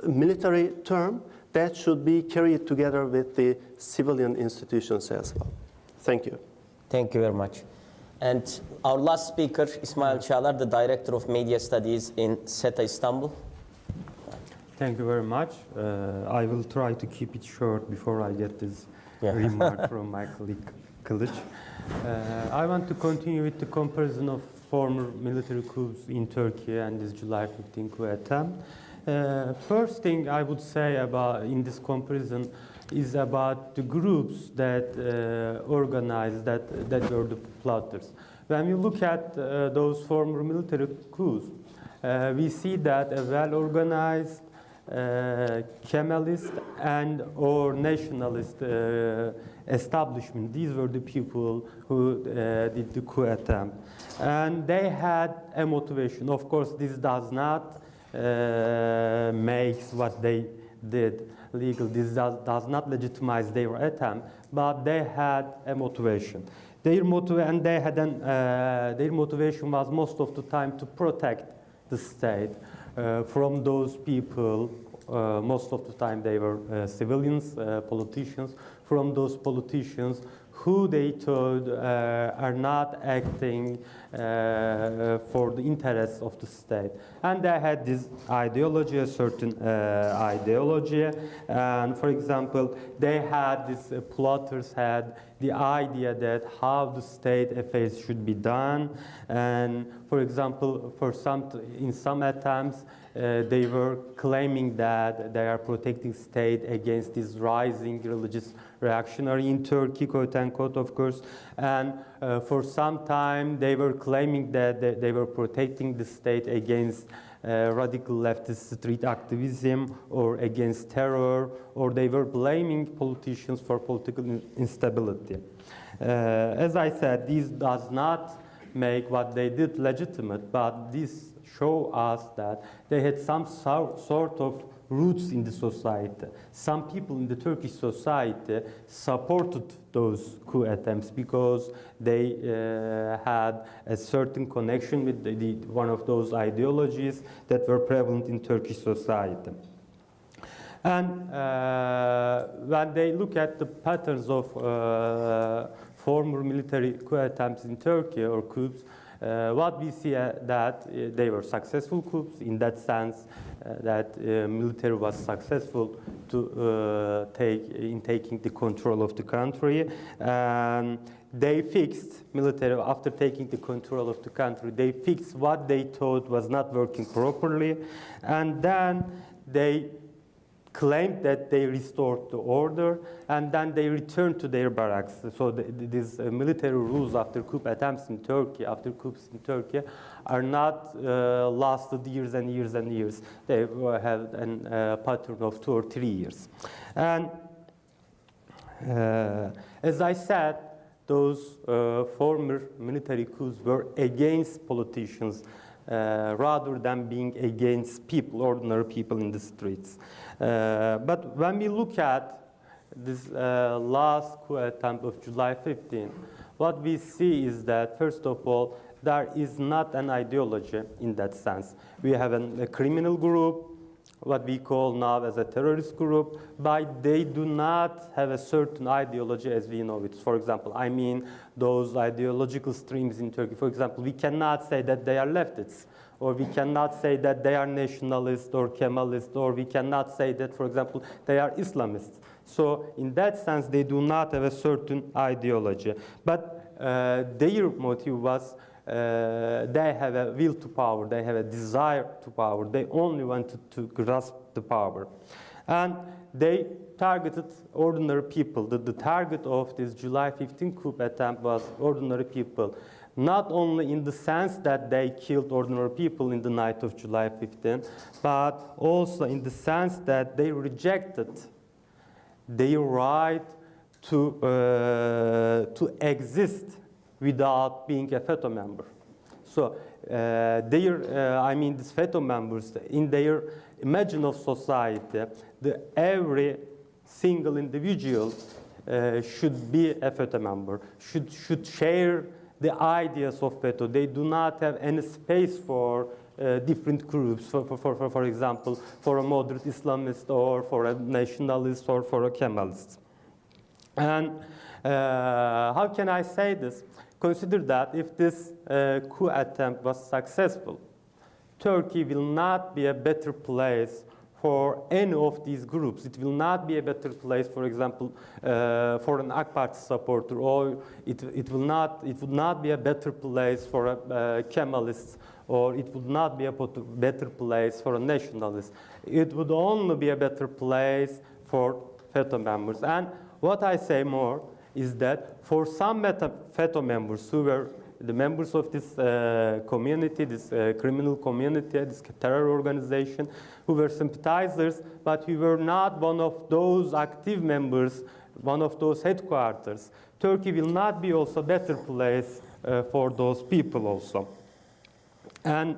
Speaker 5: military term, that should be carried together with the civilian institutions as well. Thank you.
Speaker 2: Thank you very much. And our last speaker, Ismail Caglar, the Director of Media Studies in SETA Istanbul.
Speaker 6: Thank you very much. I will try to keep it short before I get this remark from my colleague Kılıç. I want to continue with the comparison of former military coups in Turkey and this July 15 coup attempt. First thing I would say about in this comparison is about the groups that organized, that were the plotters. When we look at those former military coups, we see that a well-organized Kemalist and or nationalist establishment, these were the people who did the coup attempt. And they had a motivation. Of course, this does not make what they did legal. This does not legitimize their attempt, but they had a motivation. Their motivation was most of the time to protect the state from those people. Most of the time they were civilians, politicians, from those politicians who they thought are not acting for the interests of the state. And they had this ideology, a certain ideology. And for example, they had this, plotters had the idea that how the state affairs should be done. And for example, in some attempts, they were claiming that they are protecting state against this rising religious reactionary in Turkey, quote unquote, of course. And for some time, they were claiming that they were protecting the state against radical leftist street activism or against terror, or they were blaming politicians for political instability. As I said, this does not make what they did legitimate, but this show us that they had some sort of roots in the society. Some people in the Turkish society supported those coup attempts because they had a certain connection with one of those ideologies that were prevalent in Turkish society. And when they look at the patterns of former military coup attempts in Turkey or coups, what we see that they were successful coups in that sense that military was successful to taking the control of the country. They fixed military after taking the control of the country. They fixed what they thought was not working properly, and then they claimed that they restored the order, and then they returned to their barracks. So these military rules after coup attempts in Turkey, after coups in Turkey, are not lasted years and years and years. They have a pattern of 2 or 3 years. And as I said, those former military coups were against politicians rather than being against people, ordinary people in the streets. But when we look at this last coup attempt of July 15, what we see is that, first of all, there is not an ideology in that sense. We have a criminal group, what we call now as a terrorist group, but they do not have a certain ideology as we know it. For example, I mean those ideological streams in Turkey. For example, we cannot say that they are leftists, or we cannot say that they are nationalists or Kemalists, or we cannot say that, for example, they are Islamists. So in that sense, they do not have a certain ideology. But their motive was they have a will to power, they have a desire to power, they only wanted to grasp the power. And they targeted ordinary people. The target of this July 15 coup attempt was ordinary people, not only in the sense that they killed ordinary people in the night of July 15, but also in the sense that they rejected their right to exist without being a FETÖ member. So these FETO members, in their imagine of society, every single individual should be a FETO member, should share the ideas of FETO. They do not have any space for different groups, for example, for a moderate Islamist or for a nationalist or for a Kemalist. And how can I say this? Consider that if this coup attempt was successful, Turkey will not be a better place for any of these groups. It will not be a better place, for example, for an AK Party supporter, or it would not be a better place for a Kemalist, or it would not be a better place for a nationalist. It would only be a better place for FETO members. And what I say more is that for some FETO members who were the members of this community, this criminal community, this terror organization, who were sympathizers, but who were not one of those active members, one of those headquarters, Turkey will not be also a better place for those people also. And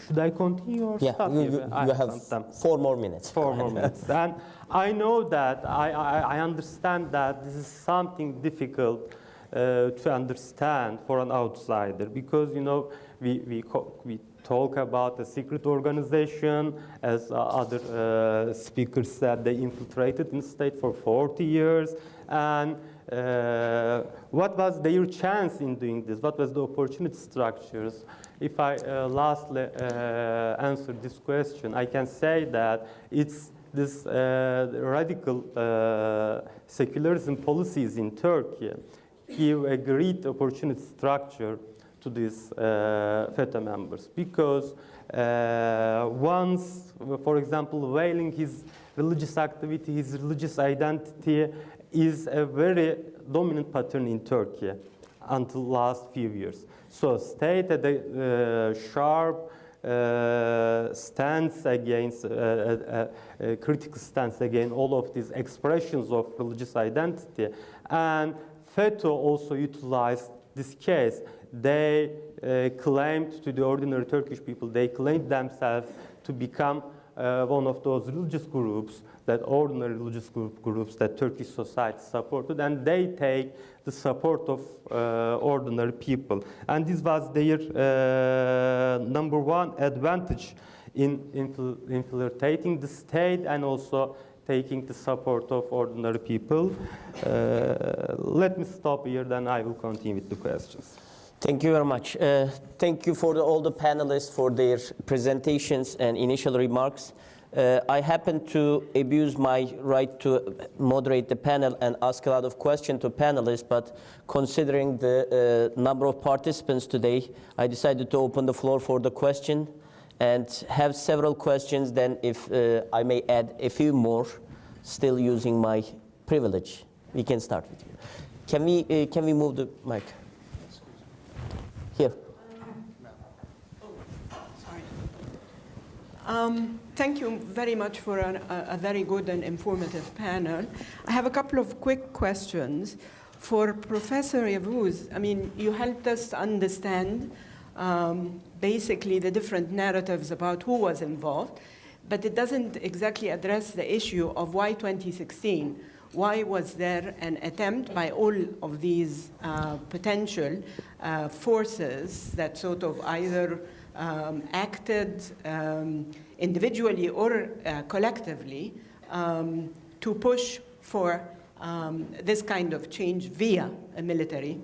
Speaker 6: should I continue or stop?
Speaker 2: You have 4 more minutes.
Speaker 6: 4 more minutes. And I know that, I understand that this is something difficult to understand for an outsider, because we talk about a secret organization, as other speakers said, they infiltrated in the state for 40 years, and what was their chance in doing this? What was the opportunity structures? If I lastly answer this question, I can say that it's this radical secularism policies in Turkey give a great opportunity structure to these FETA members, because once, for example, veiling his religious activity, his religious identity is a very dominant pattern in Turkey until last few years. So state had a sharp stance against, a critical stance against all of these expressions of religious identity, and FETO also utilized this case. They claimed to the ordinary Turkish people, they claimed themselves to become one of those religious groups, that ordinary religious groups that Turkish society supported, and they take the support of ordinary people. And this was their number one advantage in infiltrating the state and also taking the support of ordinary people. Let me stop here, then I will continue with the questions.
Speaker 2: Thank you very much. Thank you for all the panelists for their presentations and initial remarks. I happen to abuse my right to moderate the panel and ask a lot of questions to panelists, but considering the number of participants today, I decided to open the floor for the question and have several questions. Then if I may add a few more, still using my privilege, we can start with you. Can we move the mic? Here.
Speaker 7: Thank you very much for a very good and informative panel. I have a couple of quick questions. For Professor Yavuz, I mean, you helped us understand basically the different narratives about who was involved, but it doesn't exactly address the issue of why 2016. Why was there an attempt by all of these potential forces that sort of either acted individually or collectively to push for this kind of change via a military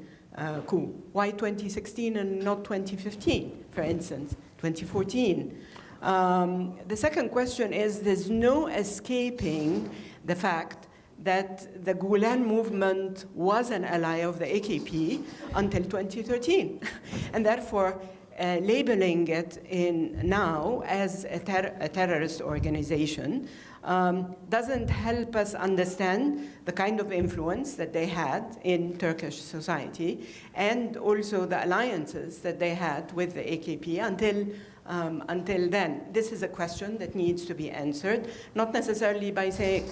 Speaker 7: coup? Why 2016 and not 2015, for instance, 2014? The second question is, there's no escaping the fact that the Gulen movement was an ally of the AKP until 2013. And therefore, labeling it now as a terrorist organization doesn't help us understand the kind of influence that they had in Turkish society, and also the alliances that they had with the AKP until then. This is a question that needs to be answered, not necessarily by saying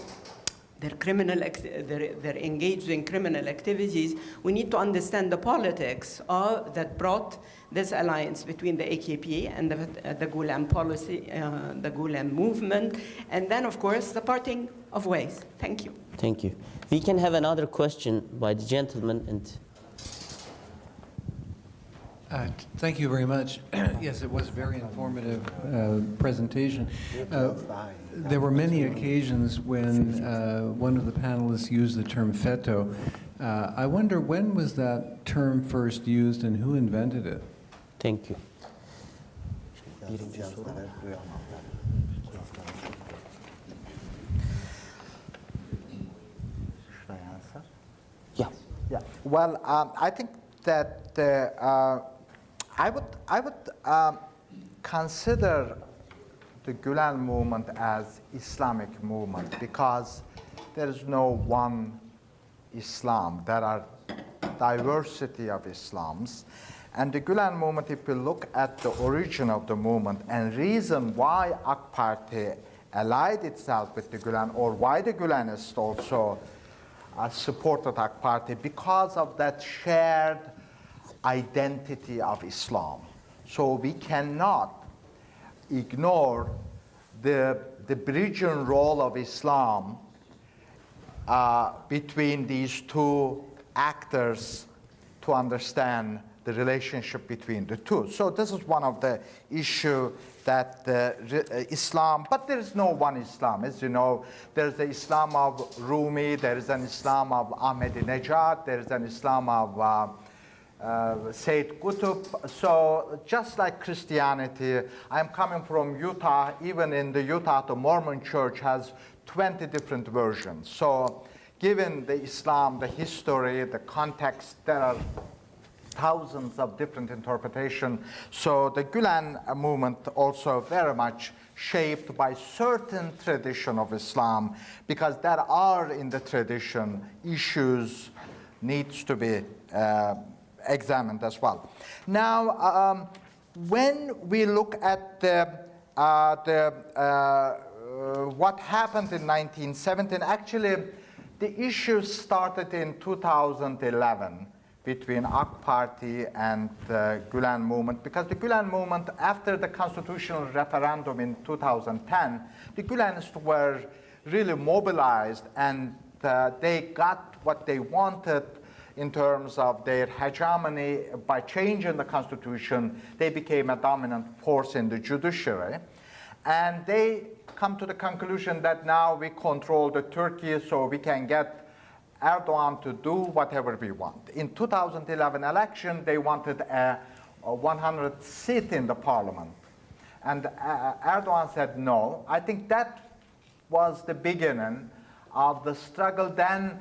Speaker 7: they're engaged in criminal activities, we need to understand the politics that brought this alliance between the AKP and the Gulen policy, the Gulen movement, and then, of course, the parting of ways. Thank you.
Speaker 2: Thank you. We can have another question by the gentleman. And
Speaker 8: Thank you very much. Yes, it was a very informative presentation. There were many occasions when one of the panelists used the term feto. I wonder, when was that term first used and who invented it?
Speaker 2: thank you. Yeah.
Speaker 3: Yeah. Well, I think that I would consider the Gulen movement as Islamic movement because there is no one Islam. There are diversity of Islams. And the Gulen movement, if you look at the origin of the movement and reason why AK Party allied itself with the Gulen, or why the Gulenists also supported AK Party, because of that shared identity of Islam. So we cannot ignore the bridging role of Islam between these two actors to understand the relationship between the two. So this is one of the issues that Islam, but there is no one Islam. As you know, there is the Islam of Rumi, there is an Islam of Ahmadinejad, there is an Islam of Sayyid Qutb. So just like Christianity, I'm coming from Utah. Even in the Utah, the Mormon church has 20 different versions. So given the Islam, the history, the context, there are thousands of different interpretations. So the Gulen movement also very much shaped by certain tradition of Islam, because there are in the tradition issues needs to be examined as well. Now, when we look at what happened in 1917, actually the issue started in 2011 between AK Party and the Gulen movement, because the Gulen movement, after the constitutional referendum in 2010, the Gulenists were really mobilized, and they got what they wanted in terms of their hegemony. By changing the constitution, they became a dominant force in the judiciary. And they come to the conclusion that now we control the Turkey, so we can get Erdogan to do whatever we want. In 2011 election, they wanted a 100 seat in the parliament. And Erdogan said no. I think that was the beginning of the struggle. Then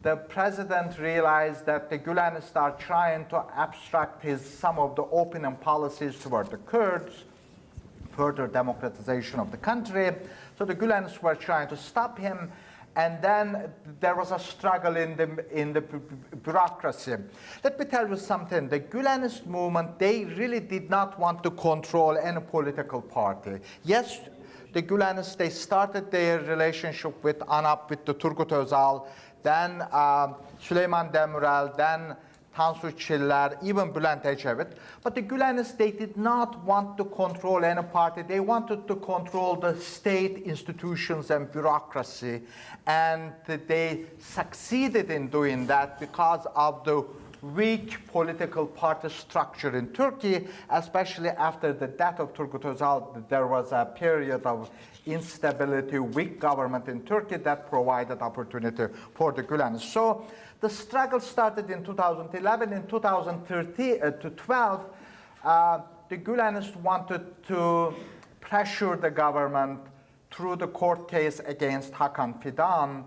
Speaker 3: the president realized that the Gulenists are trying to abstract some of the opening policies toward the Kurds, further democratization of the country. So the Gulenists were trying to stop him. And then there was a struggle in the bureaucracy. Let me tell you something. The Gulenist movement, they really did not want to control any political party. Yes, the Gulenists, they started their relationship with ANAP, with the Turgut Özal, then Süleyman Demirel, then Tansu Çiller, even Bülent Ecevit. But the Gulenists, they did not want to control any party. They wanted to control the state institutions and bureaucracy. And they succeeded in doing that because of the weak political party structure in Turkey, especially after the death of Turgut Özal. There was a period of instability, weak government in Turkey that provided opportunity for the Gulenists. So the struggle started in 2011. In 2012, the Gulenists wanted to pressure the government through the court case against Hakan Fidan.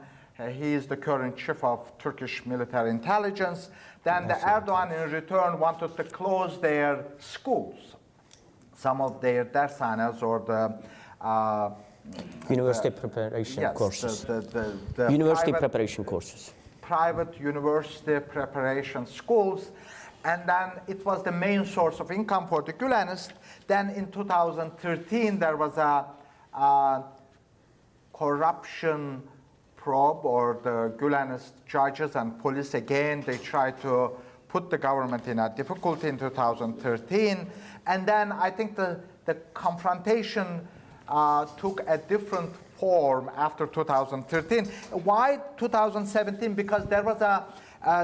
Speaker 3: He is the current chief of Turkish military intelligence. Then the Erdogan, in return, wanted to close their schools, some of their dershanes, or the
Speaker 2: University preparation courses.
Speaker 3: The
Speaker 2: University
Speaker 3: private,
Speaker 2: preparation courses.
Speaker 3: Private university preparation schools. And then it was the main source of income for the Gulenists. Then in 2013, there was a corruption probe, or the Gülenist judges and police, again, they tried to put the government in a difficulty in 2013. And then I think the confrontation took a different form after 2013. Why 2017? Because there was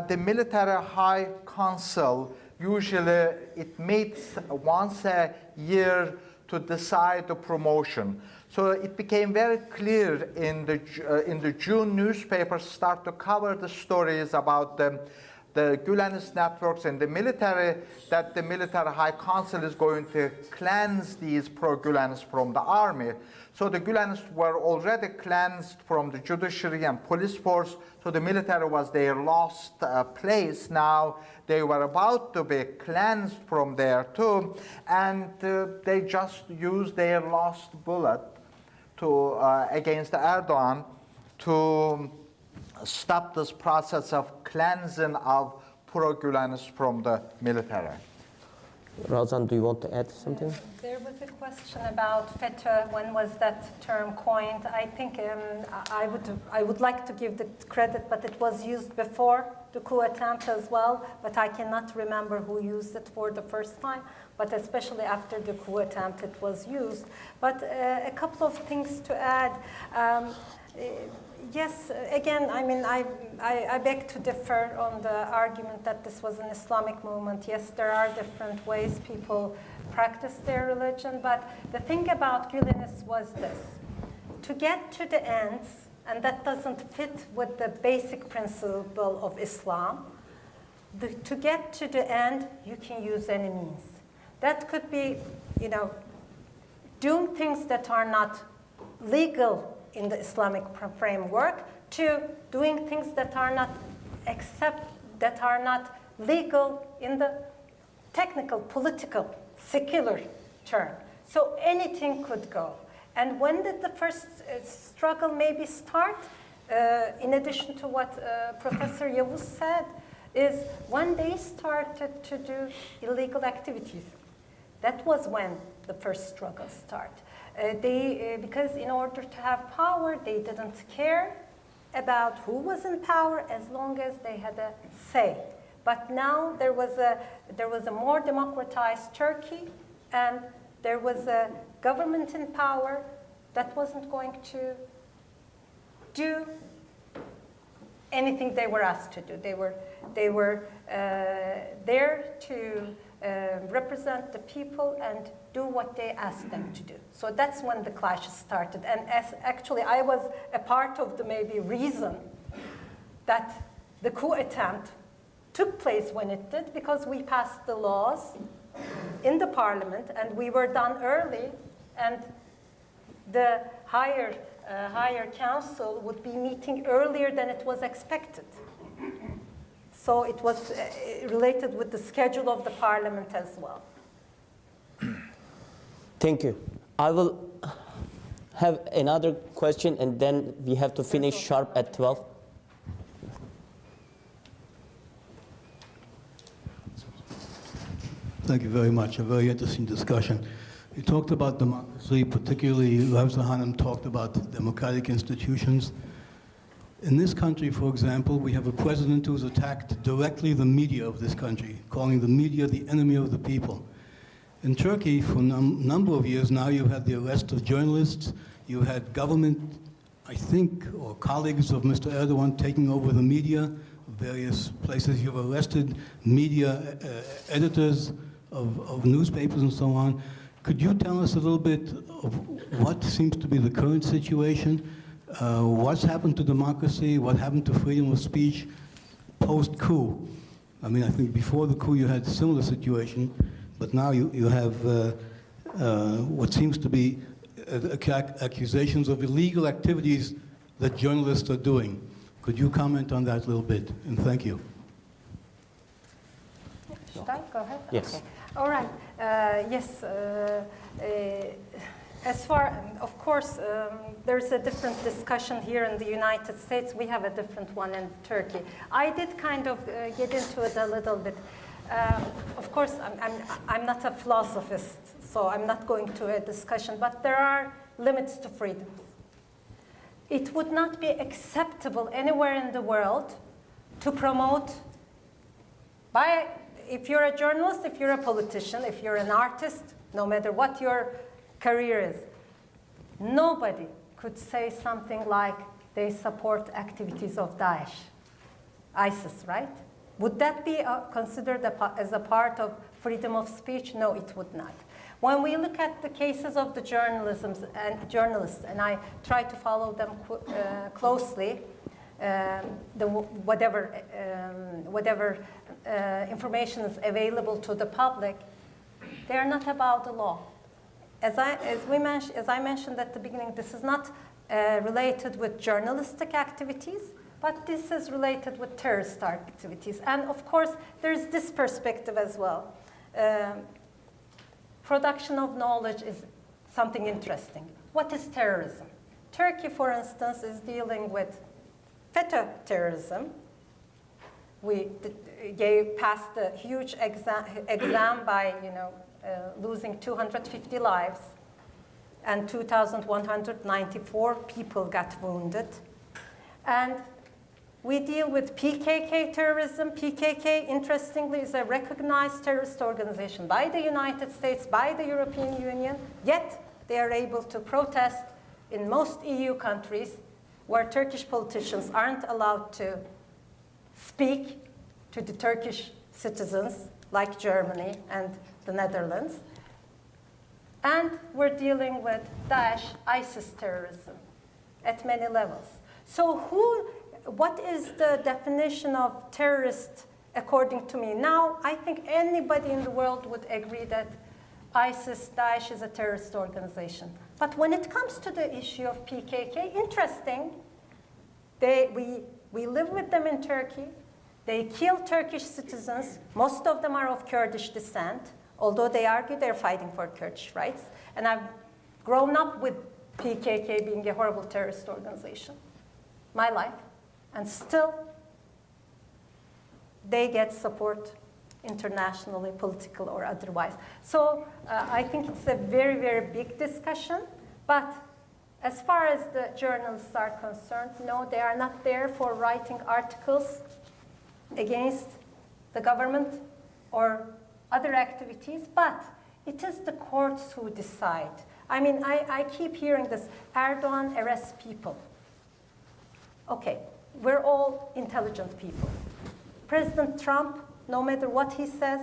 Speaker 3: the Military High Council. Usually it meets once a year to decide the promotion. So it became very clear in the June newspapers start to cover the stories about the Gülenist networks and the military, that the Military High Council is going to cleanse these pro-Gülenists from the army. So the Gülenists were already cleansed from the judiciary and police force, so the military was their lost place. Now they were about to be cleansed from there too, and they just used their last bullet to, against Erdogan to stop this process of cleansing of pro-Gülenists from the military.
Speaker 2: Ravza, do you want to add something?
Speaker 4: There was a question about FETA. When was that term coined? I think I would like to give the credit, but it was used before the coup attempt as well. But I cannot remember who used it for the first time. But especially after the coup attempt, it was used. But a couple of things to add. Yes, again, I mean, I beg to differ on the argument that this was an Islamic movement. Yes, there are different ways people practice their religion, but the thing about Gülenists was this. To get to the ends, and that doesn't fit with the basic principle of Islam, to get to the end, you can use any means. That could be, you know, doing things that are not legal in the Islamic framework, to doing things that are not that are not legal in the technical, political, secular term. So anything could go. And when did the first struggle maybe start? In addition to what Professor Yavuz said, is when they started to do illegal activities. That was when the first struggle started. Because in order to have power, they didn't care about who was in power as long as they had a say. But now there was a more democratized Turkey, and there was a government in power that wasn't going to do anything they were asked to do. They were there to represent the people and do what they asked them to do. So that's when the clashes started. And actually, I was a part of the maybe reason that the coup attempt took place when it did, because we passed the laws in the parliament, and we were done early, and the higher council would be meeting earlier than it was expected. So it was related with the schedule of the parliament as well.
Speaker 2: Thank you. I will have another question, and then we have to finish sharp at 12.
Speaker 9: Thank you very much. A very interesting discussion. You talked about democracy, particularly Ravza Hanım talked about democratic institutions. In this country, for example, we have a president who's attacked directly the media of this country, calling the media the enemy of the people. In Turkey, for a number of years now, you've had the arrest of journalists, you had government, I think, or colleagues of Mr. Erdogan taking over the media, various places. You've arrested media editors of newspapers and so on. Could you tell us a little bit of what seems to be the current situation? What's happened to democracy? What happened to freedom of speech post-coup? I mean, I think before the coup you had a similar situation, but now you have what seems to be accusations of illegal activities that journalists are doing. Could you comment on that a little bit? And thank you.
Speaker 4: Should I go ahead?
Speaker 2: Yes.
Speaker 4: Okay. All right. Yes. As far, of course, there's a different discussion here in the United States. We have a different one in Turkey. I did kind of get into it a little bit. Of course, I'm not a philosophist, so I'm not going to a discussion, but there are limits to freedom. it would not be acceptable anywhere in the world to promote if you're a journalist, if you're a politician, if you're an artist, no matter what your career is, nobody could say something like they support activities of Daesh, ISIS, right? Would that be considered as a part of freedom of speech? No, it would not. When we look at the cases of the journalists, and I try to follow them closely, whatever information is available to the public, they are not about the law. As I mentioned at the beginning, this is not related with journalistic activities, but this is related with terrorist activities. And of course, there's this perspective as well. Production of knowledge is something interesting. What is terrorism? Turkey, for instance, is dealing with FETA terrorism. We passed a huge exam by losing 250 lives, and 2,194 people got wounded. And we deal with PKK terrorism. PKK, interestingly, is a recognized terrorist organization by the United States, by the European Union, yet they are able to protest in most EU countries where Turkish politicians aren't allowed to speak to the Turkish citizens, like Germany and the Netherlands. And we're dealing with Daesh, ISIS terrorism at many levels. So what is the definition of terrorist according to me? Now, I think anybody in the world would agree that ISIS, Daesh is a terrorist organization. But when it comes to the issue of PKK, interesting, we live with them in Turkey. They kill Turkish citizens. Most of them are of Kurdish descent, although they argue they're fighting for Kurdish rights. And I've grown up with PKK being a horrible terrorist organization, my life. And still, they get support internationally, political or otherwise. So I think it's a very, very big discussion. But as far as the journalists are concerned, no, they are not there for writing articles against the government or other activities, but it is the courts who decide. I mean, I keep hearing this, Erdogan arrests people. Okay, we're all intelligent people. President Trump, no matter what he says,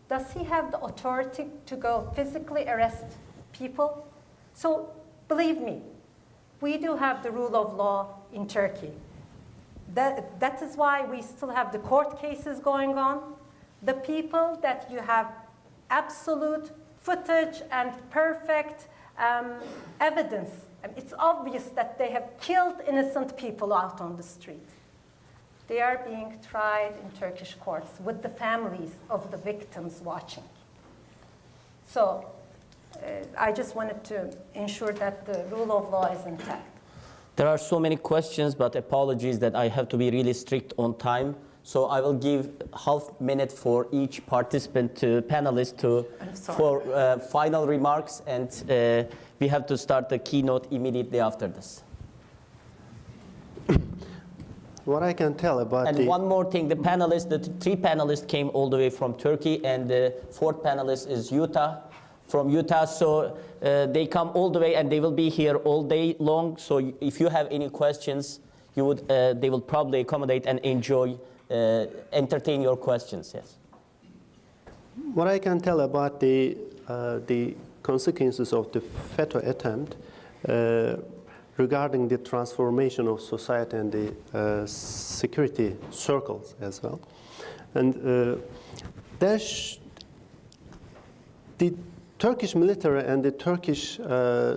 Speaker 4: does he have the authority to go physically arrest people? So believe me, we do have the rule of law in Turkey. That is why we still have the court cases going on. The people that you have absolute footage and perfect evidence, it's obvious that they have killed innocent people out on the street. They are being tried in Turkish courts with the families of the victims watching. So I just wanted to ensure that the rule of law is intact.
Speaker 2: There are so many questions, but apologies that I have to be really strict on time. So I will give half minute for each participant panelist for final remarks, and we have to start the keynote immediately after this.
Speaker 5: What I can tell about
Speaker 2: And one more thing, the three panelists came all the way from Turkey, and the fourth panelist is from Utah. So they come all the way, and they will be here all day long. So if you have any questions, they will probably accommodate and entertain your questions. Yes.
Speaker 5: What I can tell about the consequences of the FETA attempt regarding the transformation of society and the security circles as well. And the Turkish military and the Turkish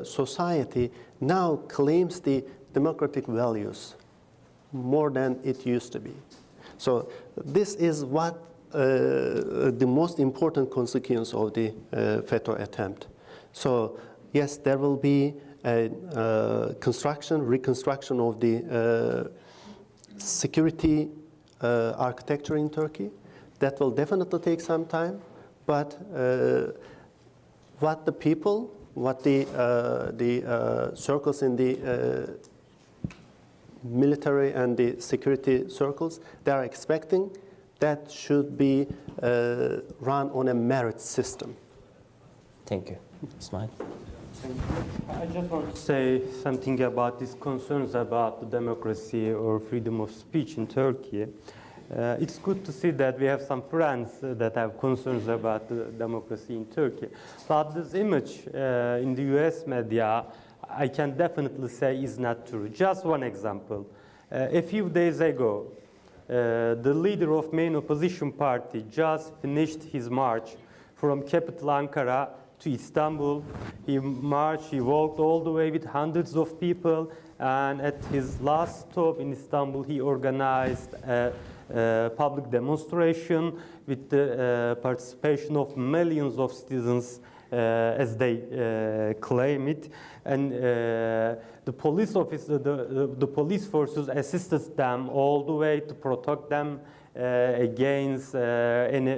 Speaker 5: society now claims the democratic values more than it used to be. So this is what the most important consequence of the FETA attempt. So yes, there will be a reconstruction of the security architecture in Turkey. That will definitely take some time, but what the people, what the circles in the military and the security circles, they are expecting that should be run on a merit system.
Speaker 2: Thank you. Ismail?
Speaker 6: I just want to say something about these concerns about the democracy or freedom of speech in Turkey. It's good to see that we have some friends that have concerns about the democracy in Turkey. But this image in the US media, I can definitely say is not true. Just one example. A few days ago, the leader of main opposition party just finished his march from capital Ankara to Istanbul. He marched, he walked all the way with hundreds of people, and at his last stop in Istanbul, he organized a public demonstration with the participation of millions of citizens, as they claim it. And the police officer, the police forces assisted them all the way to protect them against any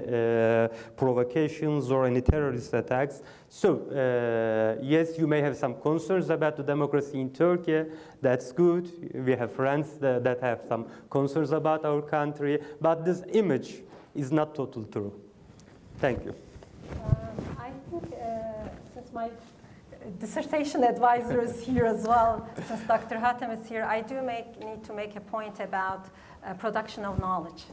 Speaker 6: provocations or any terrorist attacks. So, yes, you may have some concerns about the democracy in Turkey. That's good. We have friends that have some concerns about our country. But this image is not totally true. Thank you.
Speaker 4: I think since my dissertation advisor is here as well, since Dr. Hatem is here, I do need to make a point about production of knowledge.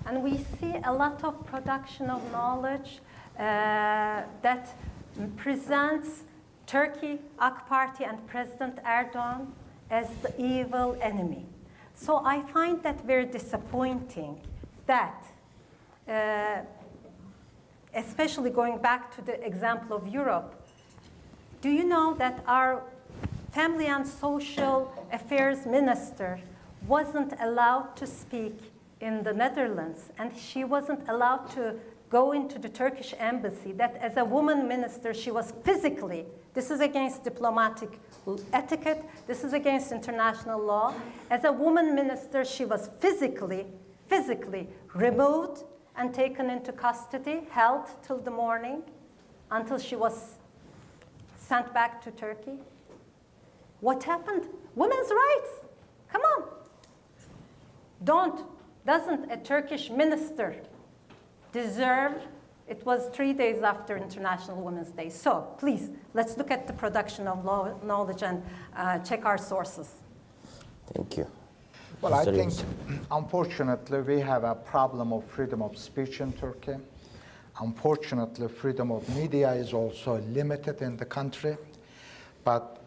Speaker 4: And we see a lot of production of knowledge that presents Turkey, AK Party, and President Erdogan as the evil enemy. So I find that very disappointing that, especially going back to the example of Europe, do you know that our Family and Social Affairs Minister wasn't allowed to speak in the Netherlands, and she wasn't allowed to go into the Turkish embassy, that as a woman minister, she was physically, this is against diplomatic etiquette, this is against international law, as a woman minister, she was physically removed and taken into custody, held till the morning, until she was sent back to Turkey. What happened? Women's rights, come on. Doesn't a Turkish minister deserve, it was 3 days after International Women's Day. So please, let's look at the production of knowledge and check our sources.
Speaker 2: Thank you.
Speaker 3: Well, I think, unfortunately, we have a problem of freedom of speech in Turkey. Unfortunately, freedom of media is also limited in the country. But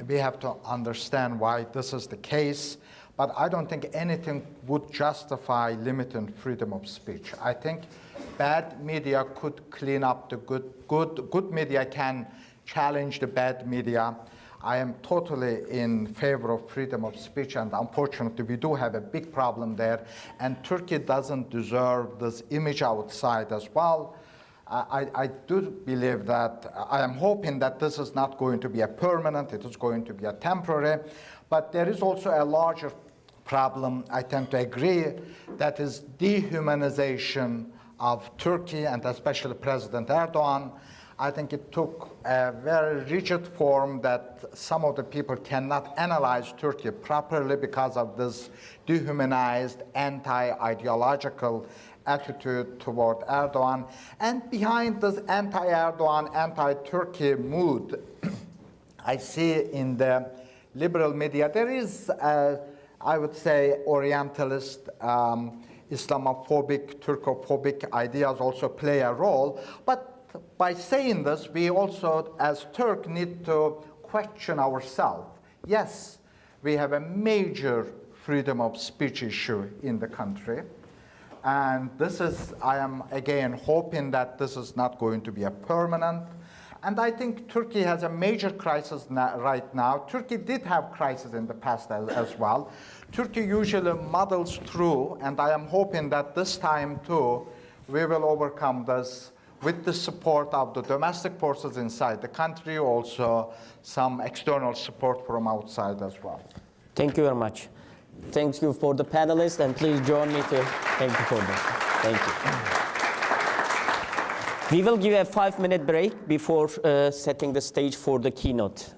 Speaker 3: we have to understand why this is the case. But I don't think anything would justify limiting freedom of speech. I think bad media could clean up the good. Good media can challenge the bad media. I am totally in favor of freedom of speech, and unfortunately, we do have a big problem there. And Turkey doesn't deserve this image outside as well. I do believe that, I am hoping that this is not going to be a permanent, it is going to be a temporary. But there is also a larger problem, I tend to agree, that is dehumanization of Turkey and especially President Erdogan. I think it took a very rigid form that some of the people cannot analyze Turkey properly because of this dehumanized, anti-ideological attitude toward Erdogan. And behind this anti-Erdogan, anti-Turkey mood, I see in the liberal media, there is, I would say, Orientalist, Islamophobic, Turkophobic ideas also play a role. But by saying this, we also, as Turk, need to question ourselves. Yes, we have a major freedom of speech issue in the country. And this is, I am again hoping that this is not going to be a permanent. And I think Turkey has a major crisis right now. Turkey did have crisis in the past as well. Turkey usually muddles through, and I am hoping that this time too, we will overcome this with the support of the domestic forces inside the country, also some external support from outside as well.
Speaker 2: Thank you very much. Thank you for the panelists, and please join me to thank you for them. Thank you. We will give a 5-minute break before setting the stage for the keynote.